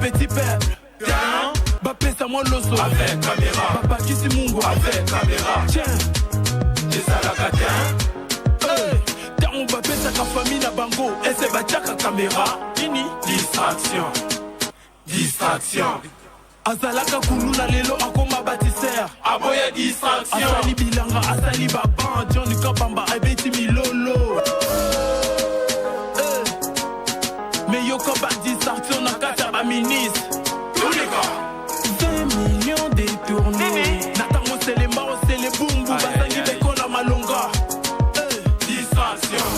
petit peuple. Bapesa moi loso avec caméra. Papa Kisi Mungo avec caméra. Tiens, des alakatins. On va péter ta famille na bango. Et c'est bachaka caméra. Fini. Distraction. Distraction. Azalaka kuluna lelo akoma bâtisseur. Aboya distraction. Asali bilanga, asali baban. Johnny Kabamba, abeti milolo. Mais yo koba distraction na kata ba ministre. Tous les gars. 20 millions détournés. Natamo c'est les marros, c'est les boum boum. Basangi bekola malonga. Distraction.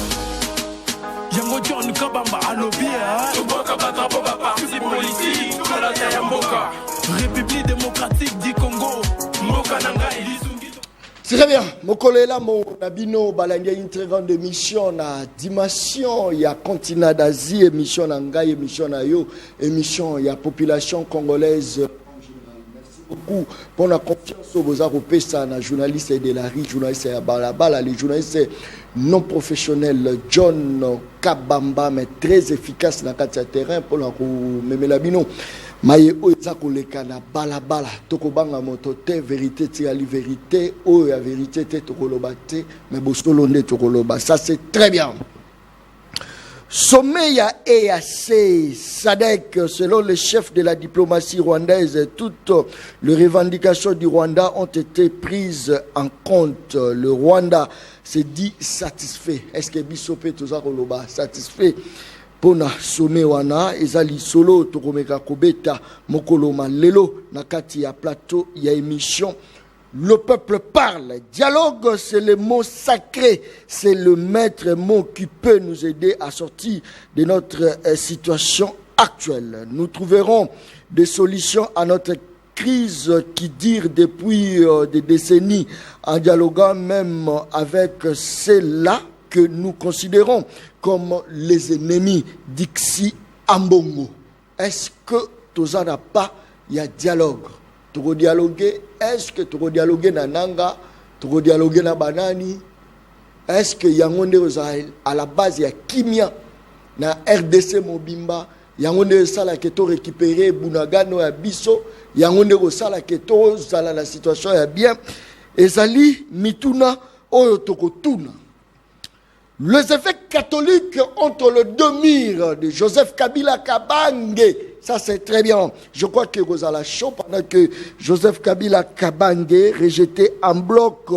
Yango Johnny Kabamba alobia. Tuboka batrapo ba parti politique. Tout la terre Mboka. République démocratique du Congo. Mboka Nangai. C'est très bien. Mokolo là mon nabino balanga une très grande émission na dimension ya continent d'Asie, émission Nangai, émission na yo, émission ya population congolaise. Merci beaucoup pour la confiance au Bozar Opesa na journaliste de la rue, journaliste ya Balabala, les journalistes non professionnels John Kabamba mais très efficace dans le terrain pour la Memelabino. Maye oza koleka na balabala tokobanga moto te vérité ti ali vérité o ya vérité te tokoloba te mais bosolo nde tokoloba ça c'est très bien. Sommet ya EAC SADC selon le chef de la diplomatie rwandaise toutes les revendications du Rwanda ont été prises en compte. Le Rwanda s'est dit satisfait. Est-ce que bisope toza koloba satisfait? Pona sommet wana ezali solo tokomeka kobeta mokolo malelo na kati ya plateau ya émission le peuple parle. Dialogue, c'est le mot sacré, c'est le maître mot qui peut nous aider à sortir de notre situation actuelle. Nous trouverons des solutions à notre crise qui dure depuis des décennies en dialoguant même avec ceux-là que nous considérons comme les ennemis d'Ixi Ambongo. Est-ce que tout ça n'a pas, il y a dialogue? Tu dialoguer, est-ce que tu dialoguer na nanga, tu dialoguer na banani? Est-ce que yangonde à la base il y a kimia na RDC Mobimba, yangonde sala que tu récupérer Bunagano ya biso, yangonde sala que tu sala la situation ya bien. Ezali mituna oyo tokotuna. Les effets catholiques entre le demi de Joseph Kabila Kabange. Ça, c'est très bien. Je crois que vous allez chaud pendant que Joseph Kabila Kabange rejeté en bloc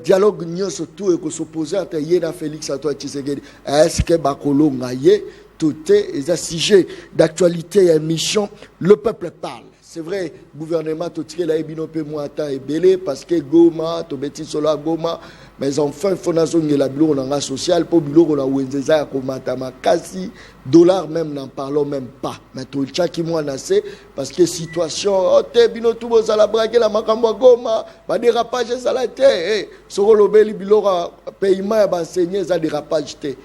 dialogue nyo surtout et que s'opposait entre Yéna Félix Antoine Tshisekedi. Est-ce que Bakolo Ngaye, tout est un sujet d'actualité et émission. Le peuple parle. C'est vrai, le gouvernement tout tiré la ebinope moata et belé parce que Goma, to beti solo Goma, mais enfin faut nazonger la bureau na social pour bureau na wenzeza komata makasi dollar même n'en parlons même pas. Mais tout chaki moi nassé parce que situation oh te bino tout boza la braquer la makambo Goma, ba dérapage ça la té, solo lobeli bilora paiement ba enseigner ça dérapage té.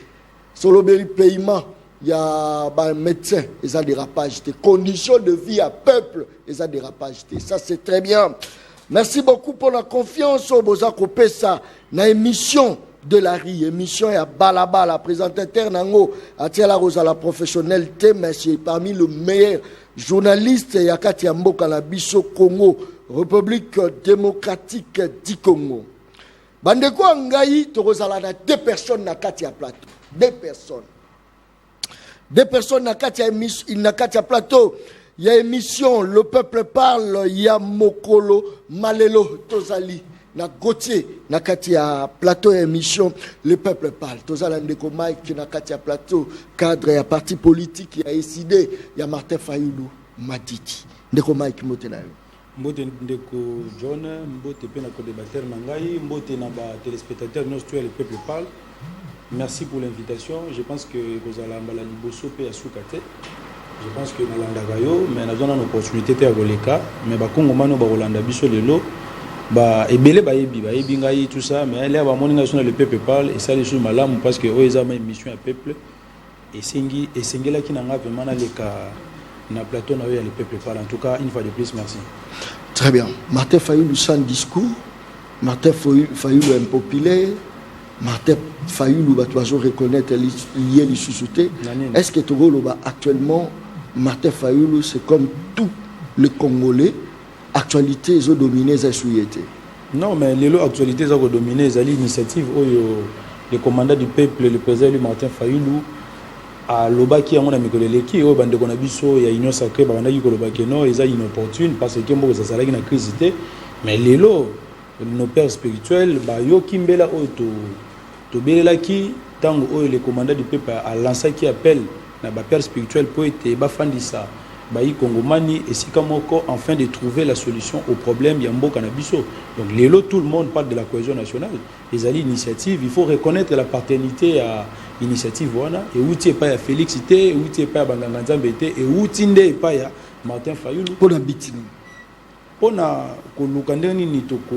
Solo lobeli paiement il y a un médecin, ils ont des rapages, des conditions de vie à peuple, ils ont des rapages. Ça, c'est très bien. Merci beaucoup pour la confiance au Bozako Pesa. Dans l'émission de la RI, émission à Balaba, la présentateur Nango, à Tiala Rosa, la professionnalité, mais c'est parmi les meilleurs journalistes, Yakati Mboka, la Bisso Congo, République démocratique du Congo. Bandeko Angaï, Torozala, deux personnes na Katia Plateau. Deux personnes. Des personnes na Katia Plateau. Il y a émission, le peuple parle, il y a Mokolo, Malelo, Tozali, na Gauthier, na Katia Plateau émission, le peuple parle. Tozala ndeko Mike na Katia Plateau, cadre et parti politique, il y a décidé, il y a Martin Fayoulou, Matiti. Ndeko Mike Motenayo. Mbote ndeko John, mbote pe na ko débatteur nangai, mbote na ba téléspectateurs nostro le peuple parle. Merci pour l'invitation. Je pense que vous allez en balade bosso pe asukate. Je pense que na landa gayo, mais na zona opportunité te agoleka, mais ba Congo mano ba Rolanda biso lelo, ba ebele ba yebi ngai tout ça, mais là ba moninga sur le peuple parle et ça les choses malamu parce que oeza ma émission à peuple et sengela ki nanga vraiment na leka na plateau na yo le peuple parle. En tout cas, une fois de plus merci. Très bien. Martin Fayoulou sans discours, Martin Fayoulou impopulaire. Martin Fayoulou va toujours reconnaître lié les sous-soutés. Est-ce que Togolo va actuellement Martin Fayulu, c'est comme tous les Congolais, actualité, ils ont dominé, ils ont souillé. Non, mais les actualités ont dominé, ils ont l'initiative, le commandant du peuple, le président Martin Fayulu, à l'Obaki, on a mis que l'équipe, il y a une union sacrée, ils ont inopportune parce que ça s'est une crise. Mais les lots, nos pères spirituels, yo kimbela to belelaki tango le commandant du peuple a lancé qui appelle na ba père spirituel pour être ba fandisa ba yi kongomani et si kamoko afin de trouver la solution au problème ya mboka na biso. Donc les lots, tout le monde parle de la cohésion nationale. Les alliés initiative, il faut reconnaître la paternité à initiative wana et outi pas ya Félix Té, outi pas ya Banganga Nzambe Té et outi ndé pas ya Martin Fayulu pour la bitini. Pona koluka ndenge nini toko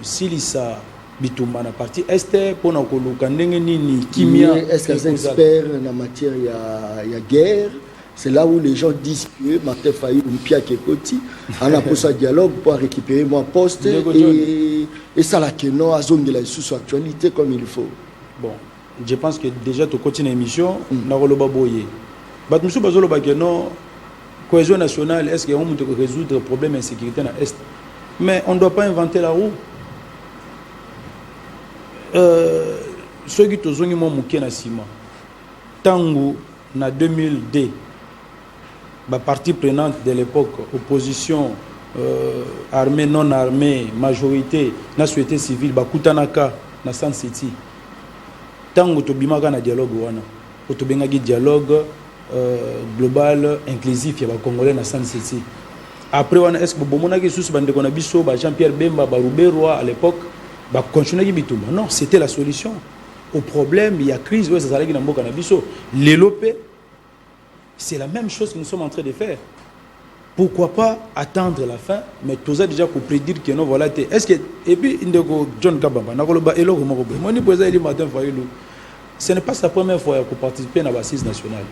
silisa bitumba na partie este pona koluka ndenge nini kimia. Est-ce que c'est expert en matière ya guerre? C'est là où les gens disent que Martin Fayulu Mpia Kekoti en a posé un dialogue pour récupérer mon poste et ça la keno a zone de la sous actualité comme il faut. Bon, je pense que déjà tu continues l'émission na roloba boye. Bat musu bazolo ba keno cohésion nationale, est-ce qu'on peut résoudre le problème d'insécurité dans l'Est? Mais on ne doit pas inventer la roue. Ceux qui ont dit que na Sima, Tango, en 2002, la partie prenante de l'époque, opposition, armée, non armée, majorité, la société civile, Bakutanaka, na San City. Tango, tu as un dialogue. Tu as un dialogue. Global inclusif ya ba Congolais na San City. Après on est-ce que bomona ki sous bande ko na biso ba Jean-Pierre Bemba ba Ruberwa à l'époque ba continuer ki bitumba. Non, c'était la solution au problème, il y a crise ouais ça sala ki na mboka na biso. L'élopé c'est la même chose que nous sommes en train de faire. Pourquoi pas attendre la fin, mais tout ça déjà pour prédire que non voilà est-ce que et puis ndeko John Kabamba na koloba eloko moko be. Moni président Eli Martin Fayulu. Ce n'est pas sa première fois qu'il participe à l'assise nationale.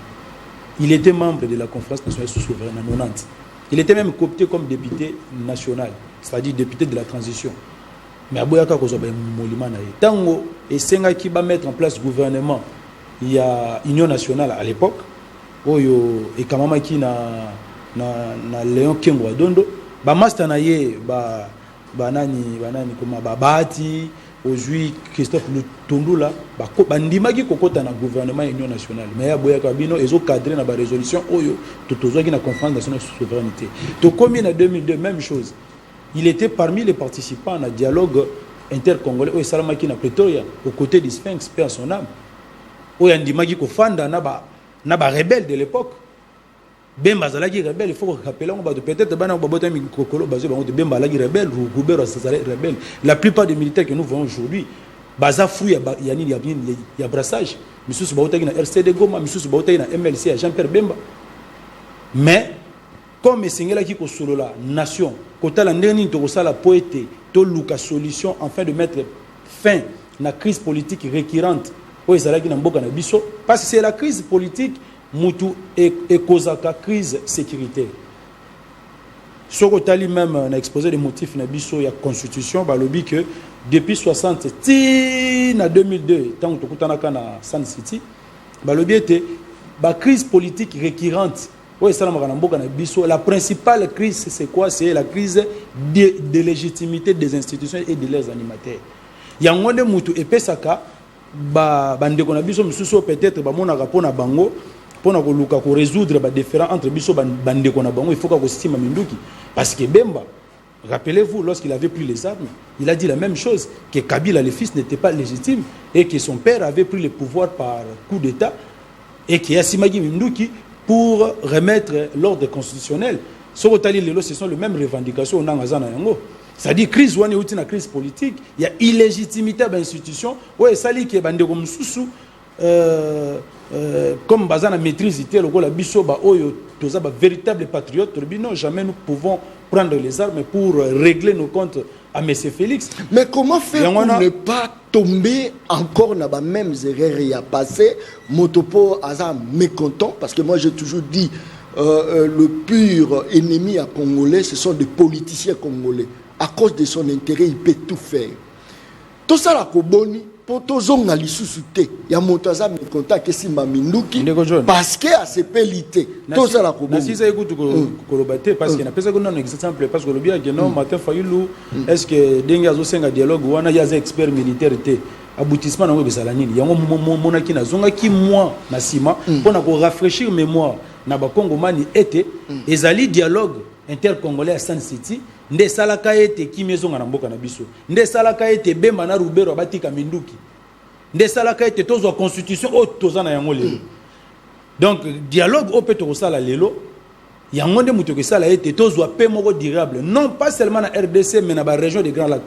Il était membre de la conférence nationale souveraine en 90. Il était même coopté comme député national, c'est-à-dire député de la transition. Mais Aboyaka Kozoba Moulima Naye. Tango et Senga qui va mettre en place le gouvernement, il y a Union nationale à l'époque, Oyo et Kamama qui na Léon Kengwa Dondo, ba master naye ba nani comme ba Bati aujourd'hui Christophe Lutundula bandima ki kokota na gouvernement Union nationale mais ya boya kabino ezo cadrer na ba résolution oyo totozo ki na conférence nationale sur souveraineté to combien en 2002 même chose. Il était parmi les participants à un dialogue intercongolais oyo salama ki na Pretoria aux côtés du Sphinx paix à son âme oyo andima ki ko fanda na ba rebelle de l'époque. Bemba zalaki rebelle, il faut rappeler peut-être bana babota mi kokolo bazo bango Bemba laki rebelle, Roubero Sazalé rebelle. La plupart des militaires que nous voyons aujourd'hui, baza fou ya brassage. Misusu baota na RCD Goma, misusu baota na MLC à Jean-Pierre Bemba. Mais comme singela ki ko solola nation, kota la ndeni to sala poète, to luka solution afin de mettre fin na crise politique récurrente. O zalaki na mboka na biso parce que c'est la crise politique Moutou et Kozaka crise sécuritaire. Sokotali même a exposé les motifs na biso ya constitution balobi que depuis 60 en 2002 tant que tokutanaka na San City balobi était ba crise politique récurrente. Ouais ça na mboka na biso la principale crise c'est quoi? C'est la crise de légitimité des institutions et de leurs animateurs. Yangonde Moutou et Pesaka bandeko na biso misusu peut-être ba mona rapona bango pour résoudre les différends entre biso bandeko na bango il faut qu'on stime minduki parce que Bemba rappelez-vous lorsqu'il avait pris les armes il a dit la même chose que Kabila le fils n'était pas légitime et que son père avait pris le pouvoir par coup d'état et qu'il y a Simagi Minduki pour remettre l'ordre constitutionnel. Ce sont les mêmes revendications au Nangazana Yango. C'est-à-dire crise ou une crise politique, il y a illégitimité à l'institution. Oui, ça dit que bandeko msusu comme bazana maîtrise le la biso ba oyo toza ba véritable patriote non jamais nous pouvons prendre les armes pour régler nos comptes à monsieur Félix. Mais comment faire pour ne pas tomber encore dans les mêmes erreurs il y a passé Motopo aza mécontent parce que moi j'ai toujours dit le pur ennemi à Congolais ce sont des politiciens congolais. À cause de son intérêt, il peut tout faire. Tout ça, la Koboni, potozonga lisusu te ya moto aza mécontent ke simba minduki parce que asepelité tozala kobonga nasiza ekutu koloba te parce que napesa ko non exemple parce que le bien que non Martin Fayulu est-ce que dengue azosenga dialogue wana ya expert militaire te aboutissement nango bezala nini yango monaki nazonga ki moi na sima pona ko rafraîchir mémoire na ba Congomani ete ezali dialogue intercongolais à San City nde salaka ete kimezonga na mboka na biso nde salaka ete Bemba na Rubero batika minduki nde salaka ete tozwa constitution o tozana yango lelo donc dialogue o peto sala lelo yango nde muto ke sala ete tozwa paix moko durable non pas seulement na RDC mais na ba région de Grand Lac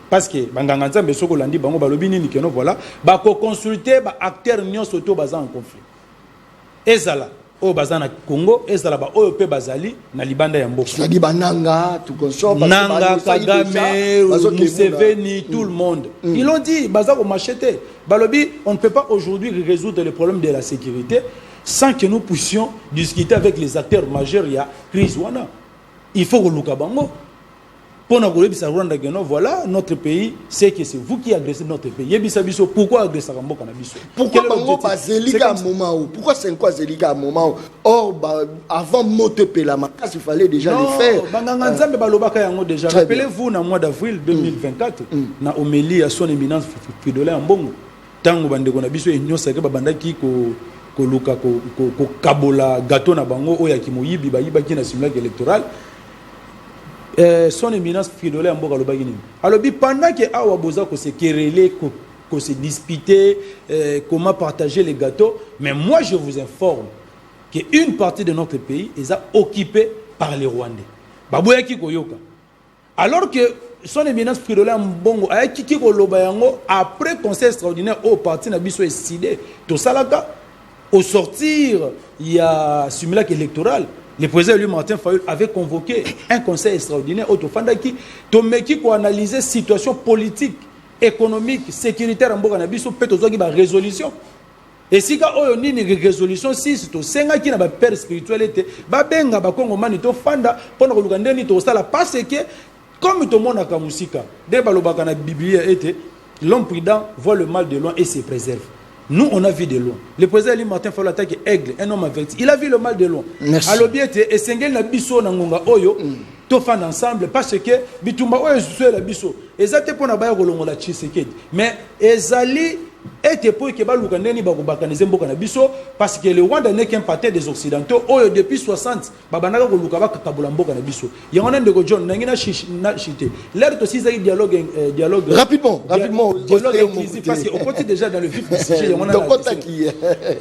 parce que banganga nzambe soko landi bango balobi nini keno voilà ba ko consulter ba acteurs nyonso to baza en conflit ezala o bazana Congo ezala ba oyo pe bazali na libanda ya mboka c'est dit bananga tout consort Nanga Kagame Museveni tout le monde ils l'ont dit bazako machete balobi on ne peut pas aujourd'hui résoudre les problèmes de la sécurité sans que nous puissions discuter avec les acteurs majeurs il y a crise wana il faut que luka bango pour na kolebisa Rwanda geno voilà notre pays c'est que c'est vous qui agressez notre pays yebisa biso pourquoi agresser mboka na biso pourquoi bango bazelika moment où pourquoi c'est quoi zelika moment or avant motepe la makas il fallait déjà le faire banganga nzambe balobaka yango déjà rappelez-vous na mois d'avril 2024 na homélie à son éminence Fridolin Ambongo tango bandeko na biso enyosa ke babandaki ko luka ko kabola gâteau na bango oya ki moyibi bayibaki na simulacre électoral son éminence Fridolin Ambongo alobaki nini alobi pendant que awa boza ko se quereller ko se disputer comment partager les gâteaux mais moi je vous informe que une partie de notre pays est occupée par les Rwandais baboyaki koyoka alors que son éminence Fridolin Ambongo a kiki ko loba yango après conseil extraordinaire au parti na biso décidé to salaka au sortir il y a simulacre électoral le président lui Martin Fayulu avait convoqué un conseil extraordinaire au Tofandaki Tomeki pour analyser situation politique, économique, sécuritaire en Boka na biso peut tozoki ba résolution. Et si ka oyo nini résolution 6 to senga ki na ba père spiritualité ba benga ba Congomani to fanda pona ko lukande ni to sala parce que comme to mona ka musika de balobaka na Bible était l'homme prudent voit le mal de loin et se préserve. Nous, on a vu de loin. Le président Ali Martin Fayulu attaque Aigle, un homme averti. Il a vu le mal de loin. Alobiete et Sengel na biso na ngonga oyo to fan ensemble parce que bitumba oyo sur la biso. Ezate pona baya kolongola Tshisekedi. Mais ezali était pour que baluka ndeni bakobakanize mboka na biso parce que le Rwanda n'est qu'un partenaire des occidentaux oyo depuis 60 babanaka koluka bakakabula mboka na biso. Yango ndeko John nangina chité. L'air aussi ça dialogue rapidement dialogue inclusif parce que on continue déjà dans le vif du sujet yango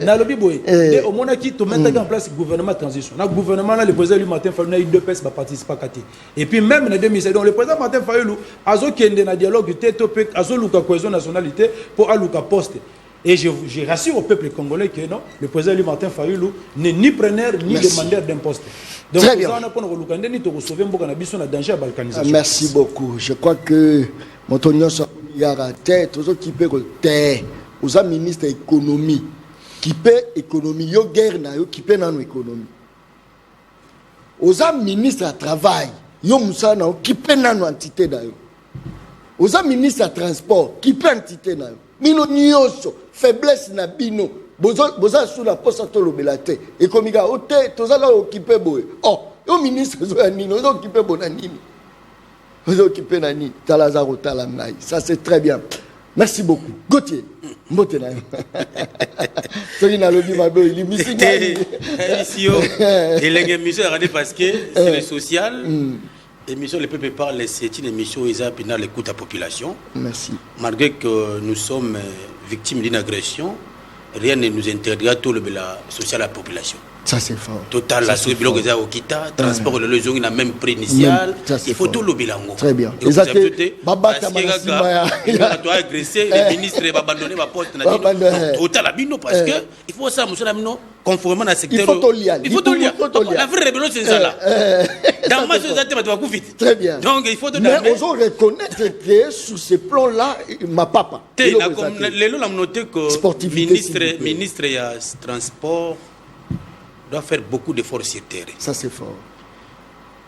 na lobi boy et au mona qui to mettre en place gouvernement transition. Na gouvernement là le président lui Martin Fayulu na eu deux pèses ba participer kati. Et puis même en 2007 donc le président Martin Fayulu azo kende na dialogue tétopé azo luka cohésion nationalité pour aluka poste. Et je rassure au peuple congolais que non, le président lui Martin Fayulu n'est ni preneur ni demandeur d'un poste. Donc très bien. Merci beaucoup. Je crois que Montonio Yara tête aux qui peut aux ministres économie qui peut économie yo guerre na yo qui peut dans économie. Aux ministres à travail yo musana qui peut dans entité da yo. Aux ministres à transport qui peut entité na yo. Mino nyonso faiblesse na bino boza sous la poste to lobelate et comme ga ote tozala occupé boy oh yo ministre zo ya nini zo occupé bona nini zo occupé na nini talazaro talangai ça c'est très bien merci beaucoup Gauthier mbote na soki na lobi mabe limisi ngai émission et l'émission regardez parce que c'est le social. L'émission Le Peuple Parle, c'est une émission où ils ont l'écoute à la population. Merci. Malgré que nous sommes victimes d'une agression, rien ne nous interdit à tout le social à la population. Ça c'est fort. Total, la souris bilan au Kita, transport de l'ozone, il a même prix initial. Il faut tout le bilan. Très bien. Et vous avez il a agressé, les ministres ont abandonné ma poste. Total, parce que il faut ça, monsieur Lamino, conformément à la secteur. Il faut tout lier. Il faut tout lier. La vraie rébellion, c'est ça là. Dans ma chose, tu vas vite. Très bien. Donc il faut te mais on doit reconnaître que sur ce plan-là, ma papa. Les gens ont noté que le ministre du transport doit faire beaucoup d'efforts sur terre. Ça c'est fort.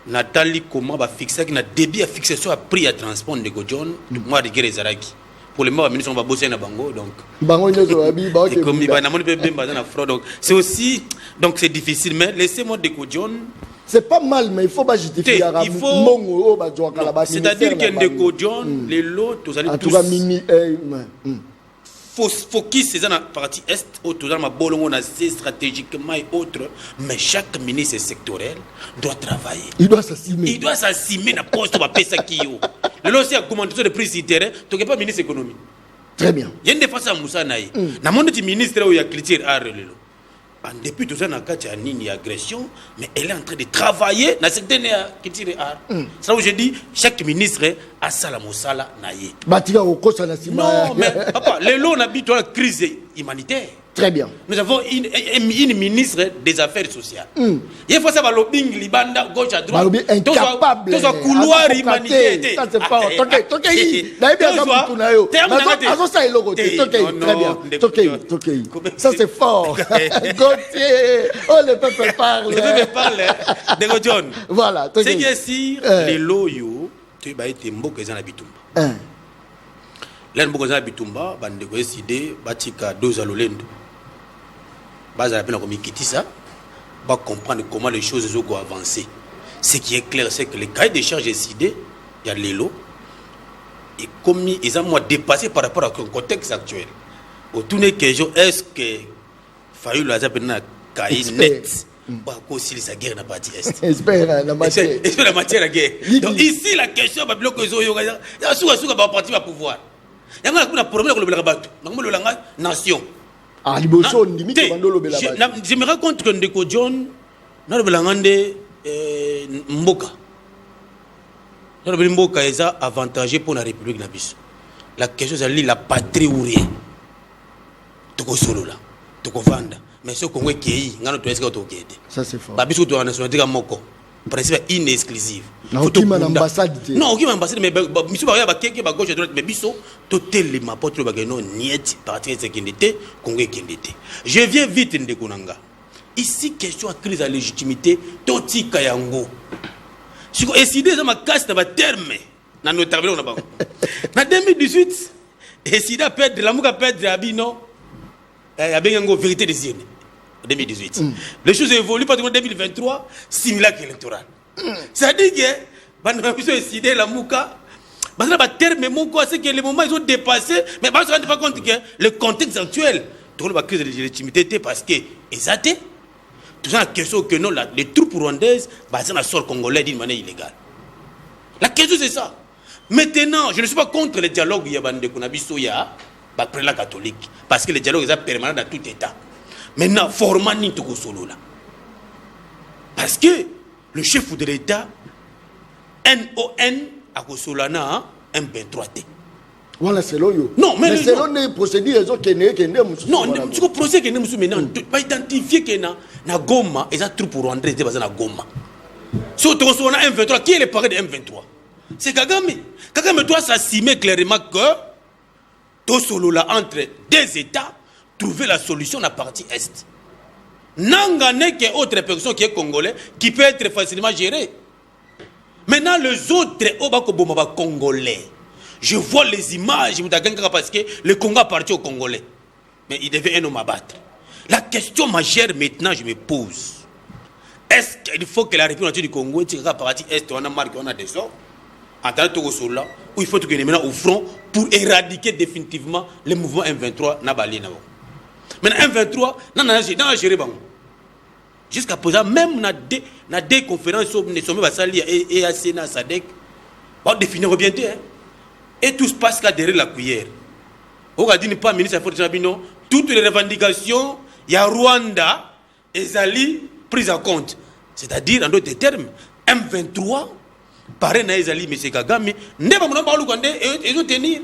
Nathalie comment va fixer qu'il a débit à fixer sur prix à transport de Godjon moi de Guérezaraki pour le moment ministre on va bosser na bango donc bango nyozo abi ba et comme il va na moni pe ba na fraude donc c'est aussi donc c'est difficile mais laissez-moi décoder. C'est pas mal, mais il faut pas justifier. Il faut. C'est-à-dire qu'il y a des codions, les lots, tous allez tous. Focus, c'est dans la partie est, autour de ma bolongo, stratégiquement et autres. Mais chaque ministre sectoriel doit travailler. Il doit s'assumer. Il doit s'assumer dans le poste de PESA qui est. Le lot, c'est la commentation de prise d'intérêt. Tu n'es pas ministre économie. Très bien. Il y a une défense à Moussa Naï. Dans le monde du ministre, il y a culture art. Depuis tout ça, il y a agression, mais elle est en train de travailler dans cette dernière culture art. C'est là où je dis, chaque ministre a ça la moussala naïe. Non, mais papa, les lots habitent la crise humanitaire. Très bien. Nous avons une ministre des Affaires sociales. Il faut savoir lobbying, libanda, gauche à droite. Incapable. Tout ça couloir humanitaire. Ça c'est fort. Ça c'est fort. Gauthier. Oh, le peuple parle. Le peuple parle. De John. Voilà. C'est que si les loyaux, tu vas être mboka dans la bitumba. Là, mboka dans la bitumba, bande de décider, batika 2 à l'olendo. Base à la peine de ça, va comprendre comment les choses vont avancer. Ce qui est clair, c'est que les cahiers des charges décidés, il y a les lots, et comme ils ont dépassé par rapport au contexte actuel. Au tout n'est question, est-ce que Fayou l'a appelé un cahier net pour aussi la guerre n'a pas dit est. Espère la matière. Espère la matière la guerre. Donc ici, la question, il y a un parti va pouvoir. Il y a un problème avec le rabat. Il nation. Je me rends compte que Ndeko John n'a pas Mboka. Mboka est avantagé pour la République Nabis. La question c'est la patrie ou rien. Toko solo là. Toko vanda. Mais ce qu'on veut qu'il y ait, ça c'est fort. Babisou to nationalité moko. Principe inexclusif. Non, aucune ambassade. Non, aucune ambassade mais monsieur ba ba keke ba gauche droite mais biso to tele ma porte ba non niet partir ce qui était Congo qui était. Je viens vite Ndeko Nanga. Ici question à crise à légitimité totika yango. Si on décide de ma casse na terme na notable na bango. Na 2018 décide à perdre la muka perdre abino a bien une vérité des yeux. 2018. Les choses évoluent pas en 2023, simulacre électoral. C'est-à-dire que, nous avons décidé la mouka, c'est que les moments ils ont dépassé, mais on ne se rend pas compte que le contexte actuel, tout la crise de légitimité parce que, exacté, tout ça, la question que non, les troupes rwandaises, basées dans le sol congolais d'une manière illégale. La question c'est ça. Maintenant, je ne suis pas contre le dialogue, il y a des Kunabisoya, après la catholique, parce que le dialogue est permanent dans tout État. Maintenant, format ni tout solo là. Parce que le chef de l'État, NON, a Solana, M23T. Voilà, c'est l'oyo. Non, mais c'est l'on procédure, les autres non, tu peux procéder que nous maintenant, pas identifier que na Goma, et ça troupe pour rendre des bases na Goma. Si on a M23, qui est le parrain de M23? C'est Kagame. Kagame doit s'assumer clairement que tout solo là entre deux États. Trouver la solution à la partie Est. Nanga n'est qu'autre personne qui est congolais qui peut être facilement gérée. Maintenant, les autres congolais, je vois les images parce que le Congo appartient aux Congolais. Mais il devait un homme à battre. La question majeure maintenant, je me pose. Est-ce qu'il faut que la République du Congo tire la partie Est, on a marqué, on a des sorts, en tant que Togo ou il faut que nous maintenant au front pour éradiquer définitivement le mouvement M23 Nabali Nabo. Maintenant, M23, n'a géré. Jusqu'à présent, même dans des conférences, nous sommes basali et à Sénat, SADEC, on définir bien. Et tout se passe là derrière la cuillère. On a dit pas ministre de la toutes les revendications, il y a Rwanda et Zali prises en compte. C'est-à-dire, en d'autres termes, M23, pareil à Zali, M. Kagame, n'est pas mon et ils ont tenir.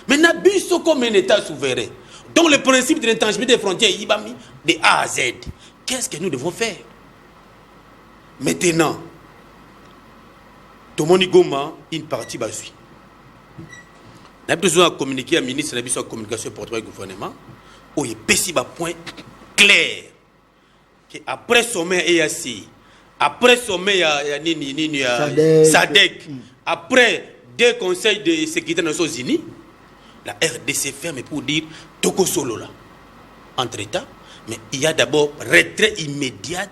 Maintenant, Bisso comme un État souverain. Donc le principe de l'intangibilité des frontières, il va mis de A à Z. Qu'est-ce que nous devons faire? Maintenant, Tomoni Goma, une partie va suivre. Nous avons besoin de communiquer à la ministre de la communication porte-parole du gouvernement, où il y a un point clair. Après le sommet EAC, après le sommet SADEC, après deux conseils de sécurité des Nations Unies, la RDC ferme pour dire Toko Solo là. Entre-temps, mais il y a d'abord retrait immédiat,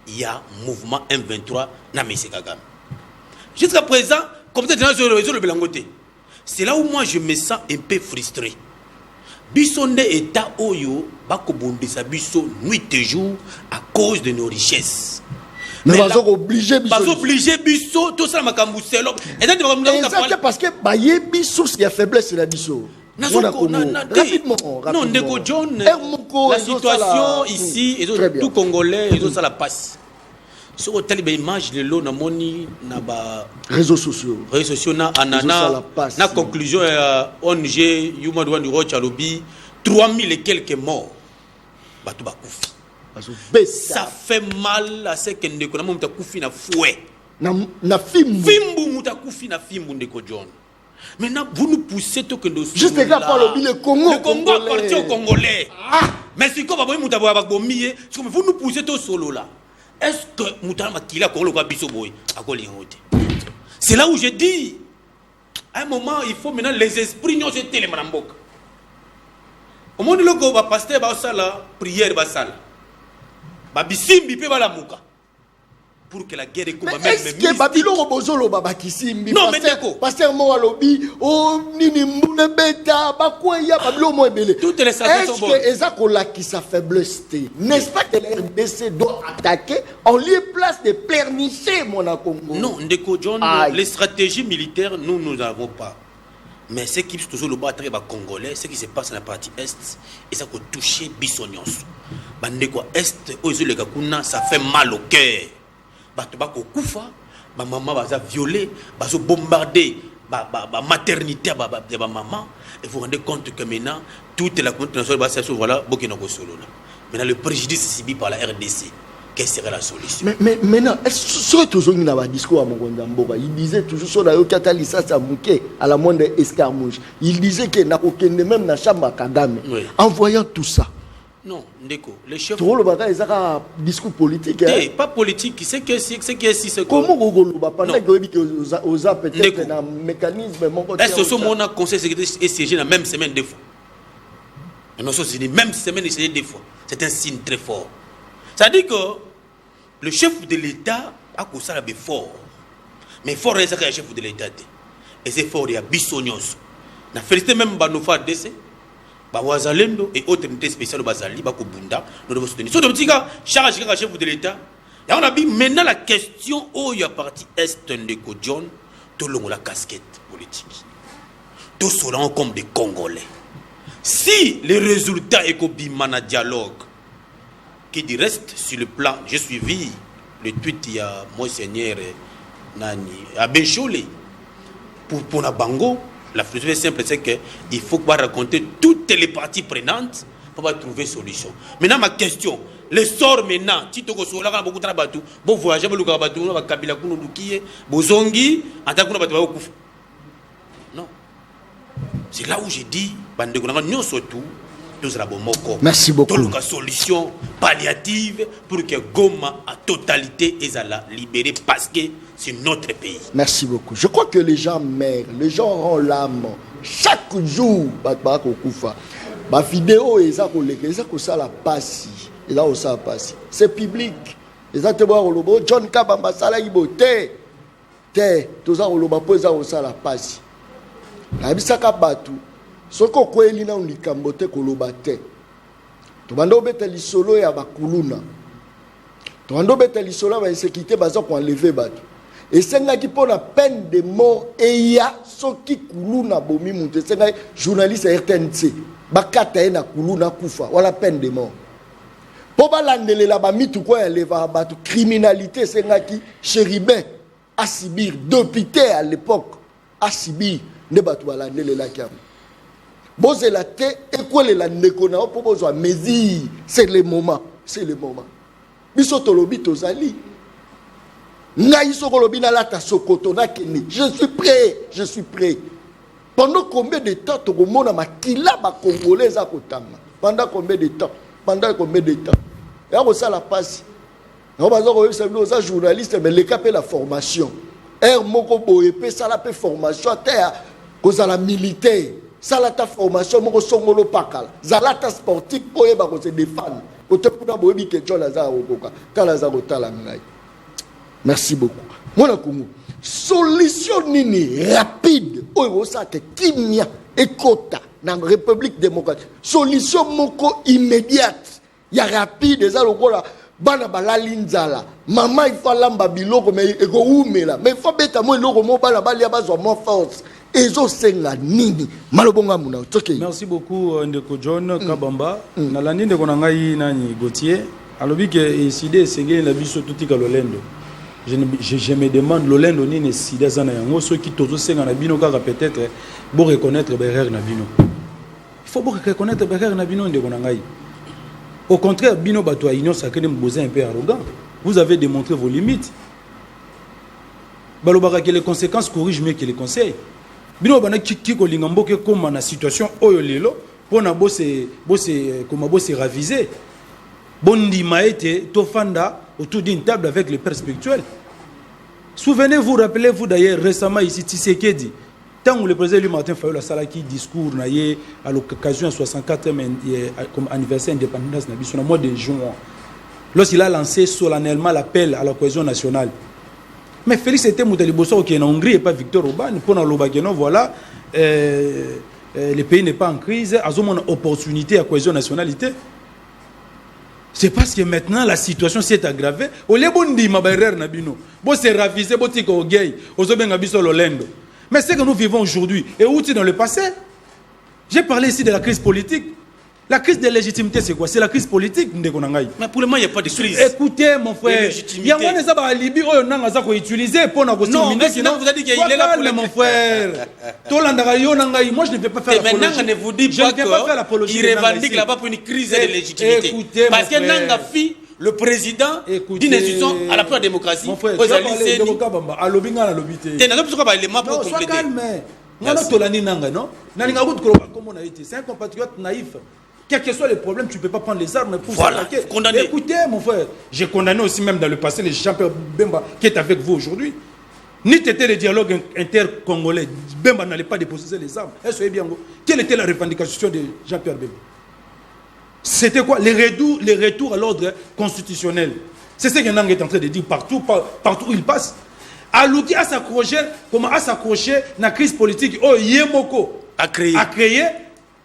il y a mouvement M23 na M. Kagame. Jusqu'à présent, comme ça, c'est là où moi je me sens un peu frustré. Bissonde État Oyo, Bakobondi sa biso nuit et jour à cause de nos richesses. Mais ils sont obligés biso, tout ça, Makambousselo. Exactement, parce que Baye biso, il y a faiblesse, c'est la biso. Rapidement. Non, Ndeko John, la situation ici, tout Congolais, ils ont ça la passe. Sur le tel image de l'eau, na réseaux sociaux, na anana, na conclusion, ONG, Yuma Douane Roch Alobi, 3000 et quelques morts. Batou Bakoufi. Ça fait mal à ce que Ndeko Namoumta Koufi na fouet. Na fimbu. Fimbu Mouta Koufi na fimbu Ndeko John. Maintenant, vous nous poussez tout que nous sommes. Juste là par le Congo. Le Congo appartient aux Congolais. Mais si vous nous poussez tout solo là. Est-ce que Moutama Kila Kolo Biso Boy a c'est là où je dis, à un moment, il faut maintenant les esprits nous jeter les marambok. Au moment où le va pasteur va sala prière va sala. Ba bisimbi pe ba la muka. Pour que la guerre commence. Mais est-ce que Babylon Bozolo Baba Kisimbi? Non, mais d'accord. Pasteur Moa Lobi, oh Nini Moune Beta, Bakoya, Babylon Moa Belé. Toutes les stratégies sont bonnes. Est-ce que Ezakola qui sa faiblesse? N'est-ce pas que la RDC doit attaquer en lieu place de pleurnicher mon Congo? Non, Ndeko John, les stratégies militaires, nous n'avons pas. Mais ce qui se passe au battre congolais, ce qui se passe dans la partie est, et ça peut toucher Bissonios. Bandeko est, aux yeux ça fait mal au cœur. Batobako Koufa, ma maman va violer, va bombarder, ma maternité, ma maman. Et vous vous rendez compte que maintenant, toute la communauté nationale va se voilà, Bokinoko Solo. Maintenant, le préjudice subi par la RDC, quelle serait la solution? Mais maintenant, est-ce que toujours il y a un discours à Mokondamboka? Il disait toujours sur la Yokatalisa Samouké, à la moindre escarmouche. Il disait qu'il n'a aucun même dans la chambre à Kagame. En voyant tout ça. Non, Ndeko, les chefs. Tu vois le bagage, ils ont un discours politique. Pas politique, c'est que si c'est comment vous pendant que vous avez peut-être un mécanisme. Est-ce que ce mon conseil sécurité est siégé la même semaine deux fois? Non, c'est la même semaine et c'est deux fois. C'est un signe très fort. Ça dit que le chef de l'État a causé un fort. Mais fort, c'est le chef de l'État. Et c'est fort, il y a Bissonios. On a félicité même Banofa DC. Wazalendo et autres unités spéciales Bazali, Bakobunda, nous devons soutenir. Sur le petit gars, charge le chef de l'État. Et on a dit maintenant la question où il y a parti Est de John, tout le monde la casquette politique. Tout cela comme des Congolais. Si les résultats est qu'au bimana dialogue, qui dit reste sur le plan, j'ai suivi le tweet il y a Monseigneur Nani, à Benchole, pour la Bango. La philosophie simple, c'est qu'il faut pas raconter toutes les parties prenantes pour pas trouver solution. Maintenant, ma question, le sort maintenant, si tu as beaucoup de travail, bon voyage, bon bateau, bon kabila, bon lukiye, bon zongi, en tant que bateau, non. C'est là où j'ai dit, nous surtout, tous la bon moko. Merci beaucoup. Toute la solution palliative pour que Goma à totalité est libérée parce que c'est notre pays. Merci beaucoup. Je crois que les gens meurent, les gens ont l'âme. Chaque jour, ma vidéo est ça la passe. Et là, ça passe. C'est public. Exactement, John Kabamba Sala Ibote. Tout ça, ça la passe. La bisaka batu. Soko kweli na unikambote koloba te. Tobando beta lisolo ya bakuluna. Tobando beta lisolo ba insécurité baza ko enlever batu. Et senga ki pona peine de mort et ya soki kuluna bomi munte senga journaliste RTNC bakata na kuluna kufa wala peine de mort. Po balandele la ba mitu ko enleva batu criminalité senga ki chérubin à Sibir député à l'époque à Sibir ne batu balandele la kiam. Bozela te école la nekona pour besoin mesure c'est le moment biso tolobi tozali ngai sokolobi na lata sokoto na kene je suis prêt pendant combien de temps to komona makila ba congolais za kotama pendant combien de temps ya ko sala passe na bazo ko yebisa bino za journaliste mais le capé la formation moko boye pe sala pe formation terre ko sala militaire salata formation moko songolo pakala zalata sportif oye ba ko se défendre ote kuna boyebi ke John Lazare okoka kala za kotala ngai. Merci beaucoup. Mona Kungu solution nini rapide oyo ça te kimia ekota dans la République démocratique. Solution moko immédiate ya rapide eza lokola bana balali nzala mama il faut lamba biloko mais eko umela mais il faut beta mo eloko mo bana balia bazwa mo force ezo senga nini malobonga muna toke. Merci beaucoup ndeko John Kabamba na landi ndeko na ngai nani Gauthier alobi ke sida esengeli na biso tutika lolendo. Je me demande lolendo nini sida zana yango ceux qui tozo senga na bino kaka peut-être bo reconnaître berrer na bino. Il faut bo reconnaître berrer na bino ndeko na ngai. Au contraire, Bino Bato a union sacrée de Mbozé un peu arrogant. Vous avez démontré vos limites. Balobara que les conséquences corrigent mieux que les conseils. Bino Bana qui kolingambo que comme dans la situation oyo lelo pour na bosser comme bosser raviser. Bondi maete tofanda autour d'une table avec les pères spirituels. Souvenez-vous, rappelez-vous d'ailleurs récemment ici Tshisekedi. Tant que le président lui Martin Fayulu a salaki discours à l'occasion du 64e comme anniversaire d'indépendance dans le mois de juin, lorsqu'il a lancé solennellement l'appel à la cohésion nationale. Mais Félix était Moutaliboso qui est en Hongrie et pas Victor Orban. Pour nous voilà, le pays n'est pas en crise, à une opportunité à cohésion nationalité. C'est parce que maintenant la situation s'est aggravée. Au lieu de ma barrière nabino, bon c'est ravisé, bon tiko gay, ozobenga biso lolendo. Mais c'est que nous vivons aujourd'hui. Et où tu dans le passé? J'ai parlé ici de la crise politique. La crise de légitimité, c'est quoi? C'est la crise politique. Mais pour le moment, il n'y a pas de crise. Écoutez, mon frère. Il y a un alibi où on a utilisé pour nous. Non, mais sinon, vous avez dit qu'il est là pour mon frère. Moi, je ne vais pas faire l'apologie. Mais maintenant, ne vous dites pas qu'il revendique là-bas pour une crise de légitimité. Écoutez, parce que Nanga fit le président d'une institution à la première démocratie. Mon frère, tu vas parler de Mokabamba. Alobinga, alobité. Tu n'as pas parlé de moi pour compléter. C'est un compatriote naïf. Quel que soit le problème, tu ne peux pas prendre les armes pour s'attaquer. Condamné. Écoutez, mon frère, j'ai condamné aussi même dans le passé les champions Bemba qui est avec vous aujourd'hui. Ni t'étais le dialogue inter-congolais. Bemba n'allait pas déposer les armes. Bien. Quelle était la revendication de Jean-Pierre Bemba? C'était quoi? Les retours à l'ordre constitutionnel. C'est ce que Nang est en train de dire partout où il passe. Alouki a s'accroché, comment a s'accroché dans la crise politique. Oh, Yemoko a créé